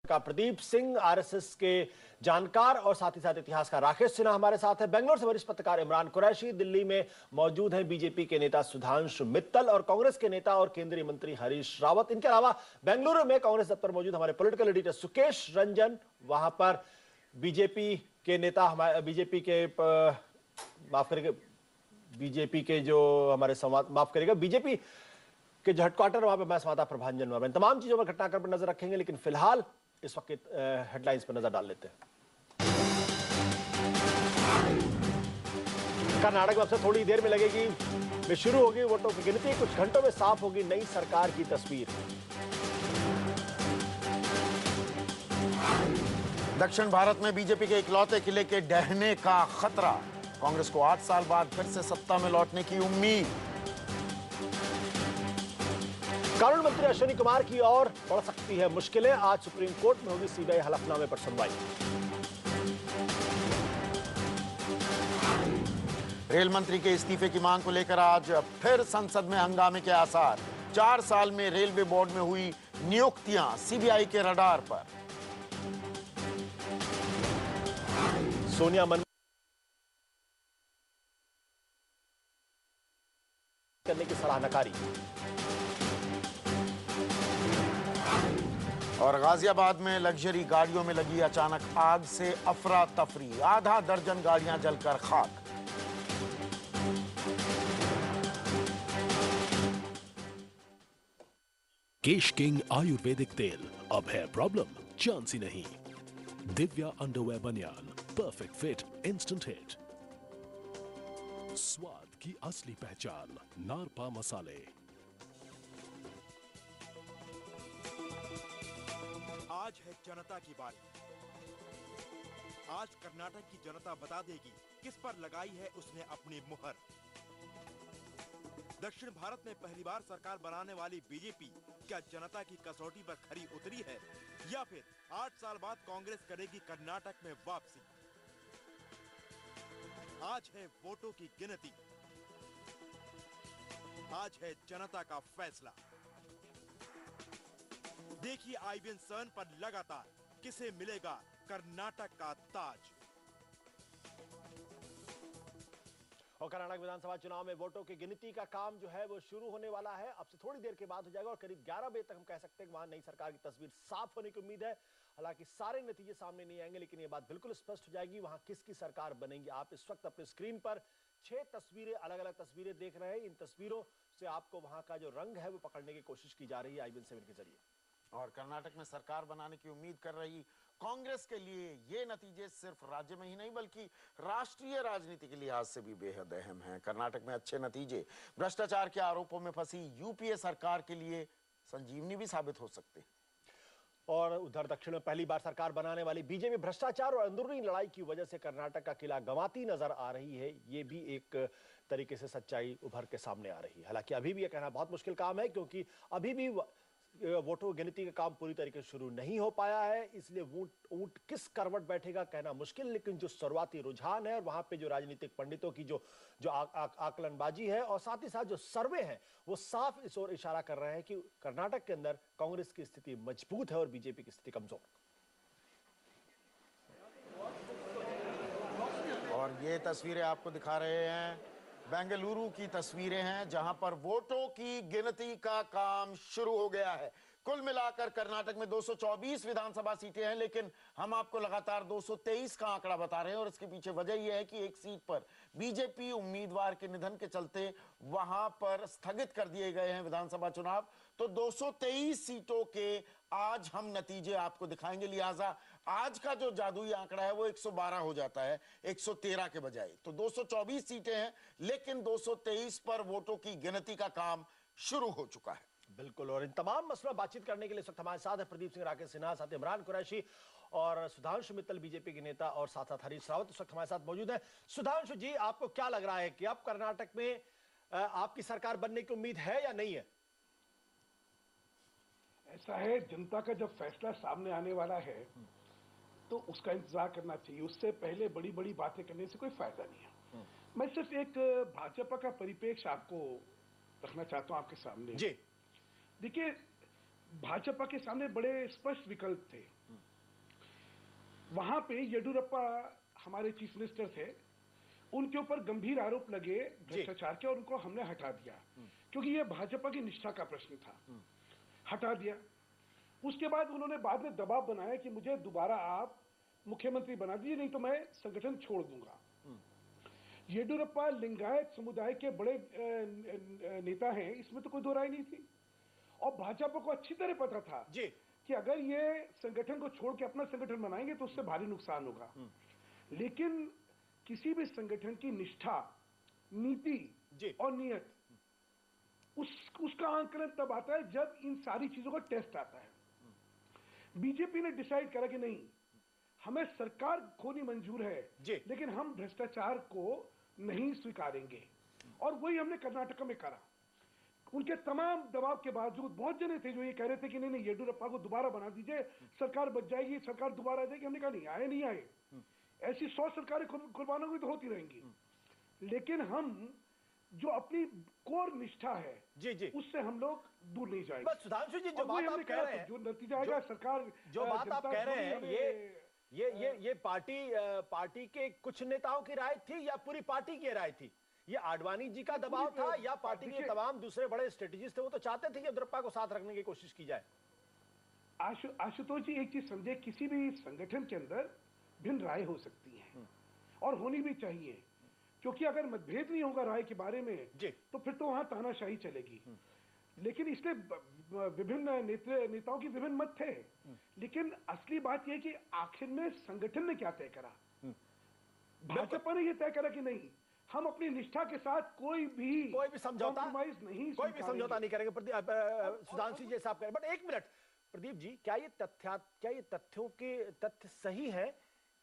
का प्रदीप सिंह, आरएसएस के जानकार और साथ ही साथ इतिहासकार राकेश सिन्हा हमारे साथ है। बेंगलोर से वरिष्ठ पत्रकार इमरान कुरैशी, दिल्ली में मौजूद हैं बीजेपी के नेता सुधांशु मित्तल और कांग्रेस के नेता और केंद्रीय मंत्री हरीश रावत। इनके अलावा बेंगलुरु में कांग्रेस दफ्तर मौजूद हमारे पॉलिटिकल एडिटर सुकेश रंजन, वहां पर बीजेपी के नेता हमारे बीजेपी के जो हमारे संवाद बीजेपी के जो हेडक्वार्टर वहां पे मैं संवाददाता प्रभांजन वर्मा। तमाम चीजों पर घटनाक्रम पर नजर रखेंगे, लेकिन फिलहाल इस वक्त हेडलाइंस पर नजर डाल लेते हैं। कर्नाटक में अब से थोड़ी देर में लगेगी में शुरू होगी वोटों की गिनती। कुछ घंटों में साफ होगी नई सरकार की तस्वीर। दक्षिण भारत में बीजेपी के इकलौते किले के ढहने का खतरा। कांग्रेस को 8 साल बाद फिर से सत्ता में लौटने की उम्मीद। कानून मंत्री अश्विनी कुमार की ओर बढ़ सकती है मुश्किलें। आज सुप्रीम कोर्ट में होगी सीबीआई हलफनामे पर सुनवाई। रेल मंत्री के इस्तीफे की मांग को लेकर आज फिर संसद में हंगामे के आसार। 4 साल में रेलवे बोर्ड में हुई नियुक्तियां सीबीआई के रडार पर। सोनिया मन करने की सलाह नकारी। और गाजियाबाद में लग्जरी गाड़ियों में लगी अचानक आग से अफरा तफरी। आधा दर्जन गाड़ियां जलकर खाक। केश किंग आयुर्वेदिक तेल, अब है प्रॉब्लम चांस ही नहीं। दिव्या अंडरवेयर बनियान, परफेक्ट फिट, इंस्टेंट हिट। स्वाद की असली पहचान, नारपा मसाले। आज है जनता की बारी। आज कर्नाटक की जनता बता देगी किस पर लगाई है उसने अपनी मुहर। दक्षिण भारत में पहली बार सरकार बनाने वाली बीजेपी क्या जनता की कसौटी पर खरी उतरी है या फिर 8 साल बाद कांग्रेस करेगी कर्नाटक में वापसी। आज है वोटों की गिनती। आज है जनता का फैसला। देखिए आईबीएन सन पर लगातार किसे मिलेगा कर्नाटक का ताज। और कर्नाटक विधानसभा चुनाव में वोटों की गिनती का काम जो है वो शुरू होने वाला है। अब से थोड़ी देर के बाद हो जाएगा और करीब 11 बजे तक हम कह सकते हैं कि वहां नई सरकार की तस्वीर साफ होने की उम्मीद है। हालांकि सारे नतीजे सामने नहीं आएंगे, लेकिन ये बात बिल्कुल स्पष्ट हो जाएगी वहां किसकी सरकार बनेगी। आप इस वक्त अपने स्क्रीन पर 6 तस्वीरें, अलग अलग तस्वीरें देख रहे हैं। इन तस्वीरों से आपको वहां का जो रंग है वो पकड़ने की कोशिश की जा रही है आईबीएन 7 के जरिए। और कर्नाटक में सरकार बनाने की उम्मीद कर रही कांग्रेस के लिए ये नतीजे सिर्फ राज्य में ही नहीं बल्कि राष्ट्रीय राजनीति के लिहाज से भी बेहद अहम हैं। कर्नाटक में अच्छे नतीजे भ्रष्टाचार के आरोपों में फंसी यूपीए सरकार के लिए संजीवनी भी साबित हो सकते हैं। और उधर दक्षिण में पहली बार सरकार बनाने वाली बीजेपी भ्रष्टाचार और अंदरूनी लड़ाई की वजह से कर्नाटक का किला गंवाती नजर आ रही है। ये भी एक तरीके से सच्चाई उभर के सामने आ रही है। हालांकि अभी भी यह कहना बहुत मुश्किल काम है, क्योंकि अभी भी वोटों गिनती का काम पूरी तरीके से शुरू नहीं हो पाया है। इसलिए ऊंट किस करवट बैठेगा कहना मुश्किल, लेकिन जो शुरुआती रुझान है और वहां पे जो राजनीतिक पंडितों की जो आकलनबाजी है और साथ ही साथ जो सर्वे हैं वो साफ इस ओर इशारा कर रहे हैं कि कर्नाटक के अंदर कांग्रेस की स्थिति मजबूत है और बीजेपी की स्थिति कमजोर। और ये तस्वीरें आपको दिखा रहे हैं बेंगलुरु की तस्वीरें हैं, जहां पर वोटों की गिनती का काम शुरू हो गया है। कुल मिलाकर कर्नाटक में 224 विधानसभा सीटें हैं, लेकिन हम आपको लगातार 223 का आंकड़ा बता रहे हैं। और इसके पीछे वजह यह है कि एक सीट पर बीजेपी उम्मीदवार के निधन के चलते वहां पर स्थगित कर दिए गए हैं विधानसभा चुनाव। तो 223 सीटों के आज हम नतीजे आपको दिखाएंगे। लिहाजा आज का जो जादुई आंकड़ा है वो 112 हो जाता है 113 के बजाय। तो 224 सीटें हैं, लेकिन 223 पर वोटों की गिनती का काम शुरू हो चुका है। बिल्कुल। और इन तमाम मसलों बातचीत करने के लिए इस वक्त हमारे साथ है प्रदीप सिंह, राकेश सिन्हा, साथ इमरान कुरैशी और सुधांशु मित्तल बीजेपी के नेता और साथ साथ हरीश रावत इस वक्त हमारे साथ मौजूद है। सुधांशु जी, आपको क्या लग रहा है कि अब कर्नाटक में आपकी सरकार बनने की उम्मीद है या नहीं है? ऐसा है, जनता का जब फैसला सामने आने वाला है तो उसका इंतजार करना चाहिए। उससे पहले बड़ी बड़ी बातें करने से कोई फायदा नहीं है। मैं सिर्फ एक भाजपा का परिप्रेक्ष्य आपको रखना चाहता हूं आपके सामने। जी देखिए, भाजपा के सामने बड़े स्पष्ट विकल्प थे। वहां पे येडियुरप्पा हमारे चीफ मिनिस्टर थे, उनके ऊपर गंभीर आरोप लगे भ्रष्टाचार के और उनको हमने हटा दिया क्योंकि ये भाजपा की निष्ठा का प्रश्न था। हटा दिया। उसके बाद उन्होंने बाद में दबाव बनाया कि मुझे दोबारा आप मुख्यमंत्री बना दीजिए, नहीं तो मैं संगठन छोड़ दूंगा। येडियुरप्पा लिंगायत समुदाय के बड़े नेता हैं, इसमें तो कोई दो राय नहीं थी और भाजपा को अच्छी तरह पता था कि अगर ये संगठन को छोड़ के अपना संगठन बनाएंगे तो उससे भारी नुकसान होगा। लेकिन किसी भी संगठन की निष्ठा, नीति और नियत उसका आंकलन तब आता है जब इन सारी चीजों का टेस्ट आता है। बीजेपी ने डिसाइड करा कि नहीं, हमें सरकार खोनी मंजूर है लेकिन हम भ्रष्टाचार को नहीं स्वीकारेंगे और वही हमने कर्नाटक में करा। उनके तमाम दबाव के बावजूद बहुत जने थे जो ये कह रहे थे कि नहीं येडियुरप्पा को दोबारा बना दीजिए, सरकार बच जाएगी, सरकार दोबारा आ जाएगी। हमने कहा नहीं आए। ऐसी 100 सरकारें कुर्बानों की तो होती रहेंगी, लेकिन हम जो अपनी कोर निष्ठा है उससे हम लोग दूर नहीं जाएंगे। बस सुधांशु जी, जो बात आप कह रहे हैं, जो नतीजा आएगा, सरकार जो बात आप कह रहे हैं, ये पार्टी के कुछ नेताओं की राय थी या पूरी पार्टी की राय थी? ये आडवाणी जी का दबाव था या पार्टी के तमाम दूसरे बड़े स्ट्रेटेजिस्ट थे वो तो चाहते थे कि येडियुरप्पा को साथ रखने की कोशिश की जाए? आशुतोष जी, एक चीज समझे, किसी भी संगठन के अंदर भिन्न राय हो सकती है और होनी भी चाहिए, क्योंकि अगर मतभेद नहीं होगा राय के बारे में तो फिर तो वहां तानाशाही चलेगी। लेकिन इसलिए विभिन्न नेताओं की विभिन्न मत थे, लेकिन असली बात यह कि आखिर में संगठन ने क्या तय करा। भाजपा ने यह तय करा कि नहीं, हम अपनी निष्ठा के साथ कोई भी समझौता नहीं करेंगे। सुधांशु जी साहब करें, बट एक मिनट प्रदीप जी, क्या ये तथ्य सही है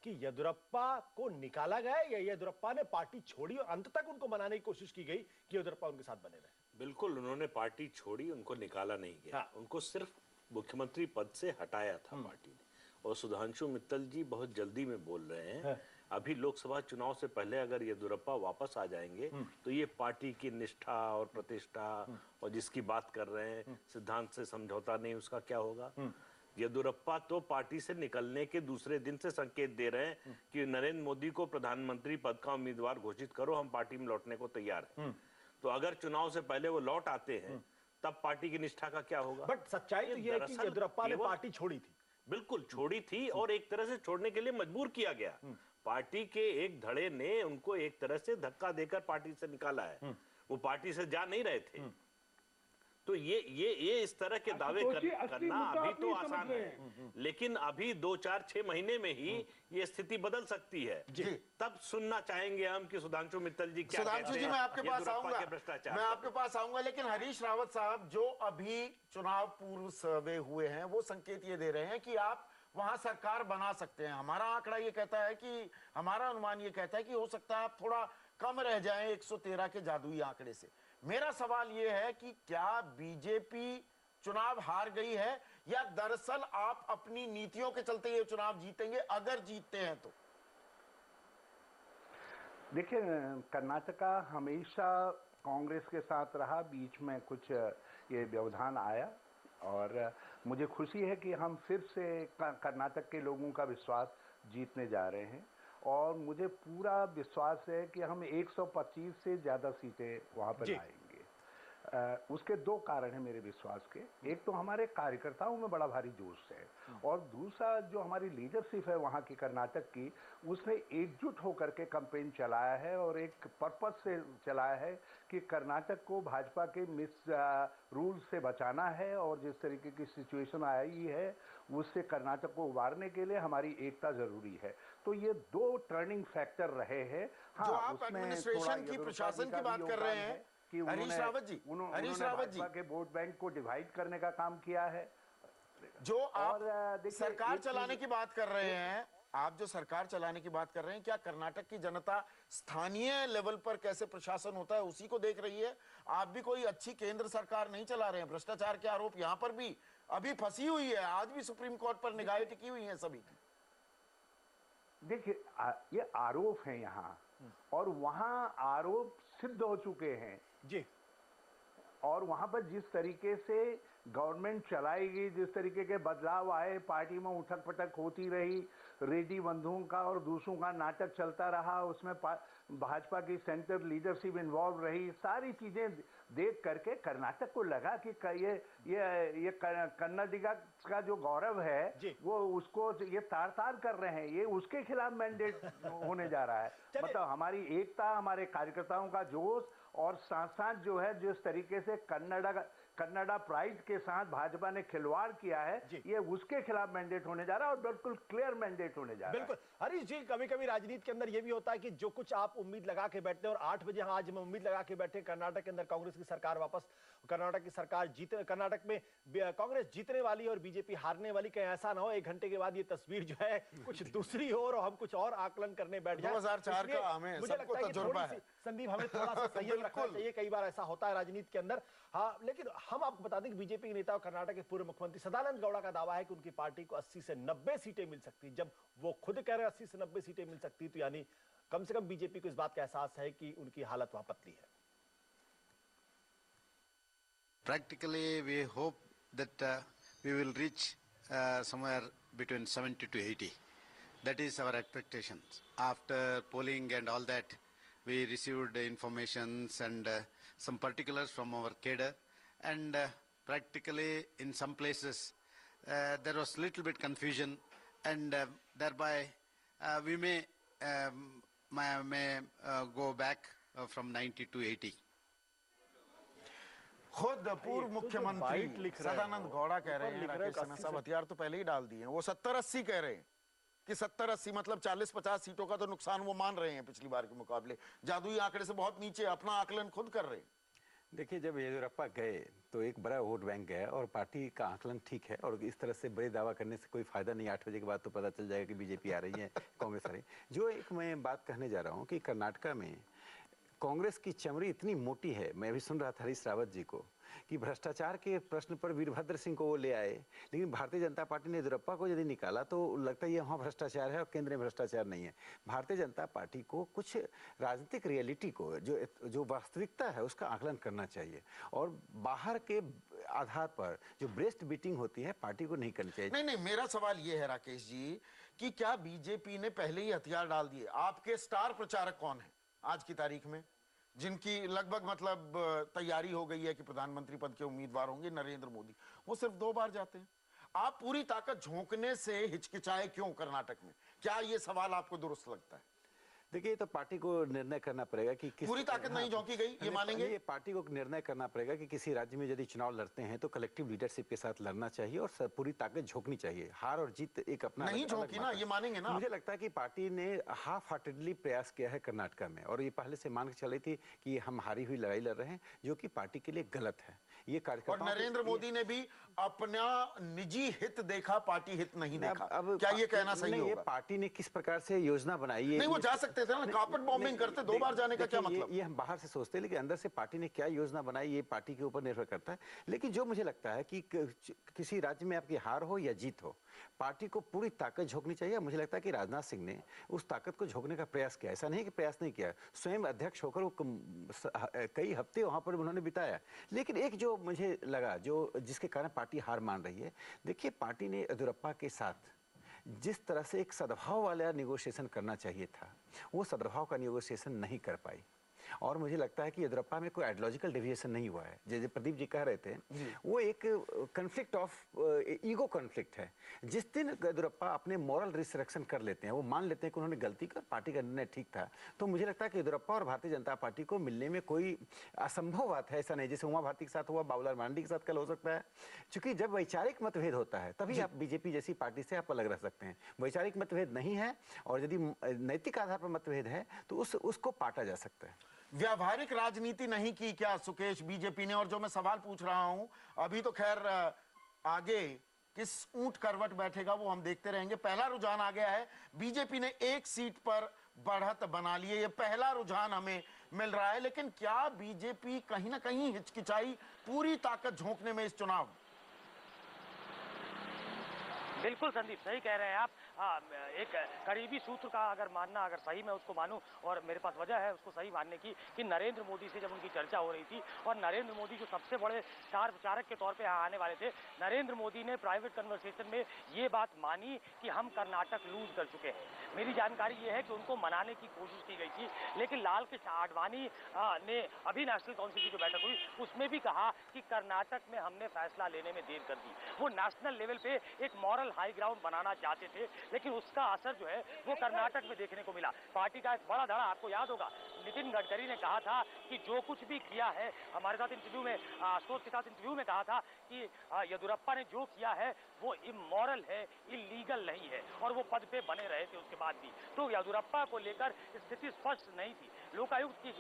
कि येडियुरप्पा को निकाला गया या येडियुरप्पा ने पार्टी छोड़ी और अंत तक उनको मनाने की कोशिश की गई कि येडियुरप्पा उनके साथ बने रहे? बिल्कुल, उन्होंने पार्टी छोड़ी, उनको निकाला नहीं गया। उनको सिर्फ मुख्यमंत्री पद से हटाया था पार्टी ने। और सुधांशु मित्तल जी बहुत जल्दी में बोल रहे हैं। अभी लोकसभा चुनाव से पहले अगर येडियुरप्पा वापस आ जाएंगे तो ये पार्टी की निष्ठा और प्रतिष्ठा और जिसकी बात कर रहे हैं सिद्धांत से समझौता नहीं, उसका क्या होगा? येडियुरप्पा तो पार्टी से निकलने के दूसरे दिन से संकेत दे रहे हैं कि नरेंद्र मोदी को प्रधानमंत्री पद का उम्मीदवार घोषित करो, हम पार्टी में लौटने को तैयार हैं। तो अगर चुनाव से पहले वो लौट आते हैं तब पार्टी की निष्ठा का क्या होगा? बट सच्चाई तो ये है कि येडियुरप्पा ने पार्टी छोड़ी थी। बिल्कुल छोड़ी थी और एक तरह से छोड़ने के लिए मजबूर किया गया। पार्टी के एक धड़े ने उनको एक तरह से धक्का देकर पार्टी से निकाला है। वो पार्टी से जा नहीं रहे थे। तो ये इस तरह के दावे करना अभी तो आसान है, लेकिन अभी 2-4-6 महीने में ही ये स्थिति बदल सकती है। तब सुनना चाहेंगे हम कि सुधांशु मित्तल जी क्या कहते हैं। सुधांशु जी, मैं आपके पास आऊंगा, लेकिन हरीश रावत साहब जो अभी चुनाव पूर्व सर्वे हुए हैं वो संकेत ये दे रहे हैं कि आप वहां सरकार बना सकते हैं। हमारा आंकड़ा ये कहता है कि, हमारा अनुमान ये कहता है कि हो सकता है आप थोड़ा कम रह जाएं 113 के जादुई आंकड़े से। मेरा सवाल ये है कि क्या बीजेपी चुनाव हार गई है या दरअसल आप अपनी नीतियों के चलते ये चुनाव जीतेंगे, अगर जीतते हैं तो? देखिए, कर्नाटका हमेशा कांग्रेस के साथ रहा, बीच में कुछ ये व्यवधान आया और मुझे खुशी है कि हम फिर से कर्नाटक के लोगों का विश्वास जीतने जा रहे हैं और मुझे पूरा विश्वास है कि हम 125 से ज़्यादा सीटें वहाँ पर लाएंगे। उसके दो कारण हैं मेरे विश्वास के। एक तो हमारे कार्यकर्ताओं में बड़ा भारी जोश है और दूसरा जो हमारी लीडरशिप है वहाँ की कर्नाटक की, उसने एकजुट होकर के कैंपेन चलाया है और एक पर्पस से चलाया है कि कर्नाटक को भाजपा के मिस रूल से बचाना है और जिस तरीके की सिचुएशन आई है उससे कर्नाटक को उबारने के लिए हमारी एकता जरूरी है। तो ये दो टर्निंग फैक्टर रहे हैं। जो आप एडमिनिस्ट्रेशन की, प्रशासन की बात कर रहे हैं कि हरीश रावत जी के वोट बैंक को डिवाइड करने का काम किया है। जो आप सरकार चलाने की बात कर रहे हैं, आप जो सरकार चलाने की बात कर रहे हैं, क्या कर्नाटक की जनता स्थानीय लेवल पर कैसे प्रशासन होता है उसी को देख रही है? आप भी कोई अच्छी केंद्र सरकार नहीं चला रहे हैं। भ्रष्टाचार के आरोप यहाँ पर भी अभी फंसी हुई है, आज भी सुप्रीम कोर्ट पर निगाहें टिकी हुई हैं सभी की। देखिए, ये आरोप है यहाँ और वहां आरोप सिद्ध हो चुके हैं। जी, और वहां पर जिस तरीके से गवर्नमेंट चलाएगी, जिस तरीके के बदलाव आए, पार्टी में उठक पटक होती रही, रेड्डी बंधुओं का और दूसरों का नाटक चलता रहा, उसमें भाजपा की सेंटर लीडरशिप इन्वॉल्व रही, सारी चीजें देख करके कर्नाटक को लगा कि ये कर्नाटका का जो गौरव है वो उसको ये तार तार कर रहे हैं, ये उसके खिलाफ मैंडेट होने जा रहा है। मतलब हमारी एकता, हमारे कार्यकर्ताओं का जोश और साथ साथ जो है जिस तरीके से कन्नडा प्राइड के साथ भाजपा ने खिलवाड़ किया है, ये उसके खिलाफ मैंडेट होने जा रहा है और बिल्कुल क्लियर मैंडेट होने जा रहा है। बिल्कुल हरीश जी, कभी कभी राजनीति के अंदर ये भी होता है कि जो कुछ आप उम्मीद लगा के बैठते हैं, और 8 बजे आज हम उम्मीद लगा के बैठे कर्नाटक के अंदर कांग्रेस की सरकार वापस, कर्नाटक की सरकार जीते, कर्नाटक में कांग्रेस जीतने वाली और बीजेपी हारने वाली, कहीं ऐसा ना हो 1 घंटे के बाद ये तस्वीर जो है कुछ दूसरी हो और हम कुछ और आकलन करने बैठ जाए। 2004 का हमें सबको तजुर्बा है संदीप, हमें थोड़ा सा संयम रखना चाहिए, कई बार ऐसा होता है राजनीति के अंदर। हाँ, लेकिन हम आपको बता दें कि बीजेपी के नेता और कर्नाटक के पूर्व मुख्यमंत्री सदानंद गौड़ा का दावा है कि उनकी पार्टी को 80 से 90 सीटें मिल सकती। जब वो खुद कह रहे हैं 80 से 90 सीटें मिल सकती, तो यानी कम से कम बीजेपी को इस बात का एहसास है कि उनकी हालत वहां पतली है। Practically, we hope that we will reach somewhere between 70 to 80. That is our expectations. After polling and all that, we received informations and some particulars from our cadre, and practically in some places there was little bit confusion, and thereby we may go back from 90 to 80. खुद पूर्व मुख्यमंत्री सदानंद गौड़ा कह रहे हैं राकेश सिन्हा साहब हथियार तो पहले ही डाल दिए हैं, वो 70-80 कह रहे हैं कि 70-80 मतलब 40-50 सीटों का तो नुकसान वो मान रहे हैं पिछली बार के मुकाबले, जादुई आंकड़े से बहुत नीचे, अपना आकलन खुद कर रहे हैं। देखिए, जब येदियुरप्पा गए तो एक बड़ा वोट बैंक गया और पार्टी का आकलन ठीक है, और इस तरह से बड़े दावा करने से कोई फायदा नहीं। 8 बजे के बाद तो पता चल जाएगा कि बीजेपी आ रही है, कांग्रेस आ रही है। जो एक मैं बात कहने जा रहा हूँ कि कर्नाटका में कांग्रेस की चमड़ी इतनी मोटी है, मैं अभी सुन रहा था हरीश रावत जी को कि भ्रष्टाचार के प्रश्न पर वीरभद्र सिंह को वो ले आए, लेकिन भारतीय जनता पार्टी ने येदियुरप्पा को यदि निकाला तो लगता है ये वहाँ भ्रष्टाचार है और केंद्र में भ्रष्टाचार नहीं है। भारतीय जनता पार्टी को कुछ राजनीतिक रियलिटी को, जो वास्तविकता है उसका आकलन करना चाहिए, और बाहर के आधार पर जो ब्रेस्ट बीटिंग होती है पार्टी को नहीं करनी चाहिए। नहीं, मेरा सवाल ये है राकेश जी कि क्या बीजेपी ने पहले ही हथियार डाल दिए? आपके स्टार प्रचारक कौन है आज की तारीख में, जिनकी लगभग मतलब तैयारी हो गई है कि प्रधानमंत्री पद के उम्मीदवार होंगे? नरेंद्र मोदी। वो सिर्फ 2 बार जाते हैं। आप पूरी ताकत झोंकने से हिचकिचाए क्यों कर्नाटक में? क्या ये सवाल आपको दुरुस्त लगता है? देखिए, तो पार्टी को निर्णय करना पड़ेगा कि पूरी ताकत नहीं झोंकी गई, ये मानेंगे? ये पार्टी को निर्णय करना पड़ेगा कि किसी राज्य में यदि चुनाव लड़ते हैं तो कलेक्टिव लीडरशिप के साथ लड़ना चाहिए और पूरी ताकत झोंकनी चाहिए। हार और जीत एक अपना नहीं झोंकी ना, ये मानेंगे ना? मुझे लगता है कि पार्टी ने हाफ हार्टेडली प्रयास किया है कर्नाटका में, और ये पहले से मान के चली थी कि हम हारी हुई लड़ाई लड़ रहे हैं, जो कि पार्टी के लिए गलत है। ये और नरेंद्र मोदी ने भी अपना निजी हित देखा, पार्टी हित नहीं देखा। अब क्या ये कहना सही होगा? पार्टी ने किस प्रकार से योजना बनाई है? नहीं, वो जा सकते थे ना, कार्पेट बॉम्बिंग करते, 2 बार जाने का क्या मतलब? ये हम बाहर से सोचते हैं, लेकिन अंदर से पार्टी ने क्या योजना बनाई ये पार्टी के ऊपर निर्भर करता है। लेकिन जो मुझे लगता है कि किसी राज्य में आपकी हार हो या जीत हो, पार्टी को पूरी ताकत झोंकनी चाहिए। मुझे लगता है कि राजनाथ सिंह ने उस ताकत को झोंकने का प्रयास किया, ऐसा नहीं कि प्रयास नहीं किया। स्वयं अध्यक्ष होकर वो कई हफ्ते वहां पर उन्होंने बिताया। लेकिन एक जो मुझे लगा, जो जिसके कारण पार्टी हार मान रही है, देखिए पार्टी ने येदियुरप्पा के साथ जिस तरह से एक सद्भाव वाला नेगोशिएशन करना चाहिए था, वो सद्भाव का नेगोशिएशन नहीं कर पाई। और मुझे लगता है कि येदियुरप्पा में कोई आइडियोलॉजिकल डेविएशन नहीं हुआ है। जैसे प्रदीप जी कह रहे थे, वो एक कन्फ्लिक्ट ऑफ ईगो कन्फ्लिक्ट है। जिस दिन येदियुरप्पा अपने मॉरल रिसरेक्शन कर लेते हैं, वो मान लेते हैं कि उन्होंने गलती कर, पार्टी का निर्णय ठीक था, तो मुझे लगता है कि येदियुरप्पा और भारतीय जनता पार्टी को मिलने में कोई असंभव बात है, ऐसा नहीं। जैसे उमा भारती के साथ हुआ, बाबूलाल मरांडी के साथ कल हो सकता है। क्योंकि जब वैचारिक मतभेद होता है तभी आप बीजेपी जैसी पार्टी से आप अलग रह सकते हैं। वैचारिक मतभेद नहीं है और यदि नैतिक आधार पर मतभेद है तो उसको पाटा जा सकता है। व्यावहारिक राजनीति नहीं की क्या सुकेश बीजेपी ने? और जो मैं सवाल पूछ रहा हूं, अभी तो खैर आगे किस ऊंट करवट बैठेगा वो हम देखते रहेंगे। पहला रुझान आ गया है, बीजेपी ने 1 सीट पर बढ़त बना ली है, ये पहला रुझान हमें मिल रहा है। लेकिन क्या बीजेपी कहीं ना कहीं हिचकिचाई पूरी ताकत झोंकने में इस चुनाव? बिल्कुल संदीप, सही कह रहे हैं आप। एक करीबी सूत्र का अगर मानना, अगर सही मैं उसको मानूं, और मेरे पास वजह है उसको सही मानने की, कि नरेंद्र मोदी से जब उनकी चर्चा हो रही थी, और नरेंद्र मोदी जो सबसे बड़े स्टार प्रचारक के तौर पे यहाँ आने वाले थे, नरेंद्र मोदी ने प्राइवेट कन्वर्सेशन में ये बात मानी कि हम कर्नाटक लूज कर चुके हैं। मेरी जानकारी ये है कि उनको मनाने की कोशिश की गई थी, लेकिन लाल कृष्ण आडवाणी ने अभी नेशनल काउंसिल की जो बैठक हुई उसमें भी कहा कि कर्नाटक में हमने फैसला लेने में देर कर दी। वो नेशनल लेवल पे एक मॉरल हाई ग्राउंड बनाना चाहते थे, लेकिन उसका असर जो है वो कर्नाटक में देखने को मिला। पार्टी का एक बड़ा धड़ा, आपको याद होगा नितिन गडकरी ने कहा था कि जो कुछ भी किया है, हमारे साथ इंटरव्यू में, आशुतोष के साथ इंटरव्यू में कहा था कि येदियुरप्पा ने जो किया है वो इमोरल है, इलीगल नहीं है, और वो पद पे बने रहे थे उसके बाद भी। तो येदियुरप्पा को लेकर स्थिति स्पष्ट नहीं थी। लोकायुक्त की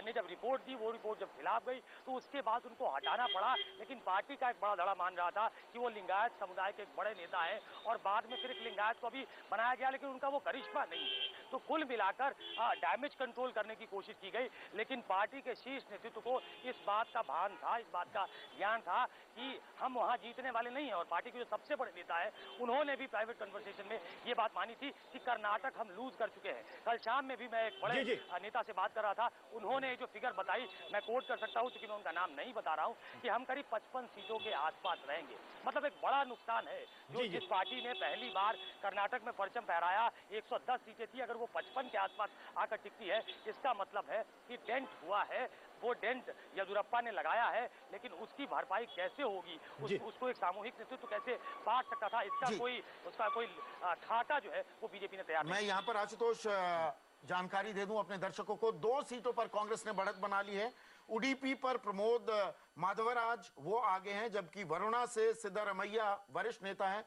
ने जब रिपोर्ट दी, वो रिपोर्ट जब खिलाफ गई तो उसके बाद उनको हटाना पड़ा, लेकिन पार्टी का एक बड़ा धड़ा मान रहा था कि वो लिंगायत समुदाय के एक बड़े नेता हैं, और बाद में फिर एक लिंगायत को भी बनाया गया, लेकिन उनका वो करिश्मा नहीं है। तो कुल मिलाकर डैमेज कंट्रोल करने की कोशिश की गई, लेकिन पार्टी के शीर्ष नेतृत्व को इस बात का भान था, इस बात का ज्ञान था कि हम वहां जीतने वाले नहीं हैं। और पार्टी के जो सबसे बड़े नेता है उन्होंने भी प्राइवेट कन्वर्सेशन में ये बात मानी थी कि कर्नाटक हम लूज कर चुके हैं। कल शाम में भी मैं एक बड़े नेता से बात कर रहा था, उन्होंने जो फिगर बताई, मैं कोट कर सकता हूं क्योंकि मैं उनका नाम नहीं बता रहा हूं, कि हम करीब 55 सीटों के आसपास रहेंगे। मतलब एक बड़ा नुकसान है जो जिस पार्टी ने पहली बार कर्नाटक में परचम फहराया, 110 सीटें थी, अगर वो 55 के आसपास आकर टिकती है, इसका मतलब है कि डेंट हुआ है। वो डेंट येदियुरप्पा ने लगाया है, लेकिन उसकी भरपाई कैसे होगी, उसको एक सामूहिक नेतृत्व कैसे बांट सकता था, उसका कोई खाका जो है वो बीजेपी ने तैयार। मैं यहाँ पर आशुतोष जानकारी दे दूं अपने दर्शकों को, 2 सीटों पर कांग्रेस ने बढ़त बना ली है। उडीपी पर प्रमोद माधवराज वो आगे हैं, जबकि वरुणा से सिद्धारमैया वरिष्ठ नेता हैं,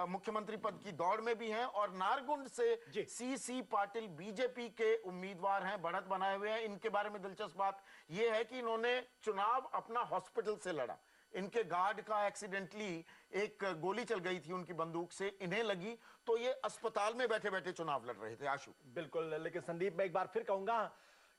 मुख्यमंत्री पद की दौड़ में भी हैं, और नारगुंड से सीसी पाटिल बीजेपी के उम्मीदवार हैं, बढ़त बनाए हुए हैं। इनके बारे में दिलचस्प बात यह है कि इन्होंने चुनाव अपना हॉस्पिटल से लड़ा। इनके गार्ड का एक्सीडेंटली एक गोली चल गई थी उनकी बंदूक से, इन्हें लगी, तो ये अस्पताल में बैठे बैठे चुनाव लड़ रहे थे। आशु बिल्कुल, लेकिन संदीप मैं एक बार फिर कहूंगा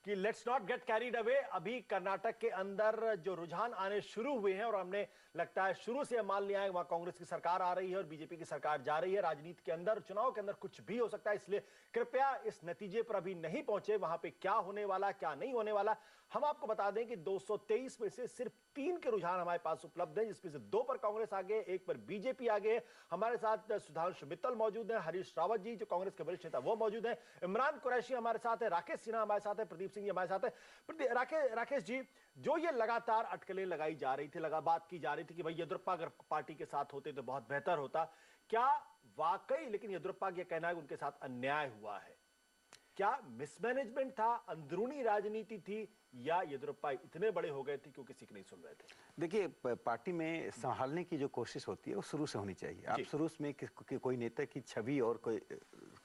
कि let's not get carried away. अभी कर्नाटक के अंदर जो रुझान आने शुरू हुए हैं, और हमने लगता है शुरू से मान लिया है वहां कांग्रेस की सरकार आ रही है और बीजेपी की सरकार जा रही है। राजनीति के अंदर, चुनाव के अंदर कुछ भी हो सकता है, इसलिए कृपया इस नतीजे पर अभी नहीं पहुंचे वहां पे क्या होने वाला क्या नहीं होने वाला। हम आपको बता दें कि 223 में से सिर्फ 3 के रुझान हमारे पास उपलब्ध हैं, जिसमें से 2 पर कांग्रेस आगे, 1 पर बीजेपी आगे। हमारे साथ सुधांशु मित्तल मौजूद हैं, हरीश रावत जी जो कांग्रेस के वरिष्ठ नेता वो मौजूद हैं, इमरान कुरैशी हमारे साथ है, राकेश सिन्हा हमारे साथ है, प्रदीप सिंह जी हमारे साथ है। राकेश जी, जो ये लगातार अटकलें लगाई जा रही थी, बात की जा रही थी कि भाई येदियुरप्पा अगर पार्टी के साथ होते तो बहुत बेहतर होता, क्या वाकई लेकिन येदियुरप्पा का कहना है उनके साथ अन्याय हुआ है? क्या मिसमैनेजमेंट था, अंदरूनी राजनीति थी, या येदियुरप्पा इतने बड़े हो गए थे क्योंकि किसी नहीं सुन रहे थे? देखिए, पार्टी में संभालने की जो कोशिश होती है वो शुरू से होनी चाहिए। आप शुरू में कोई नेता की छवि और कोई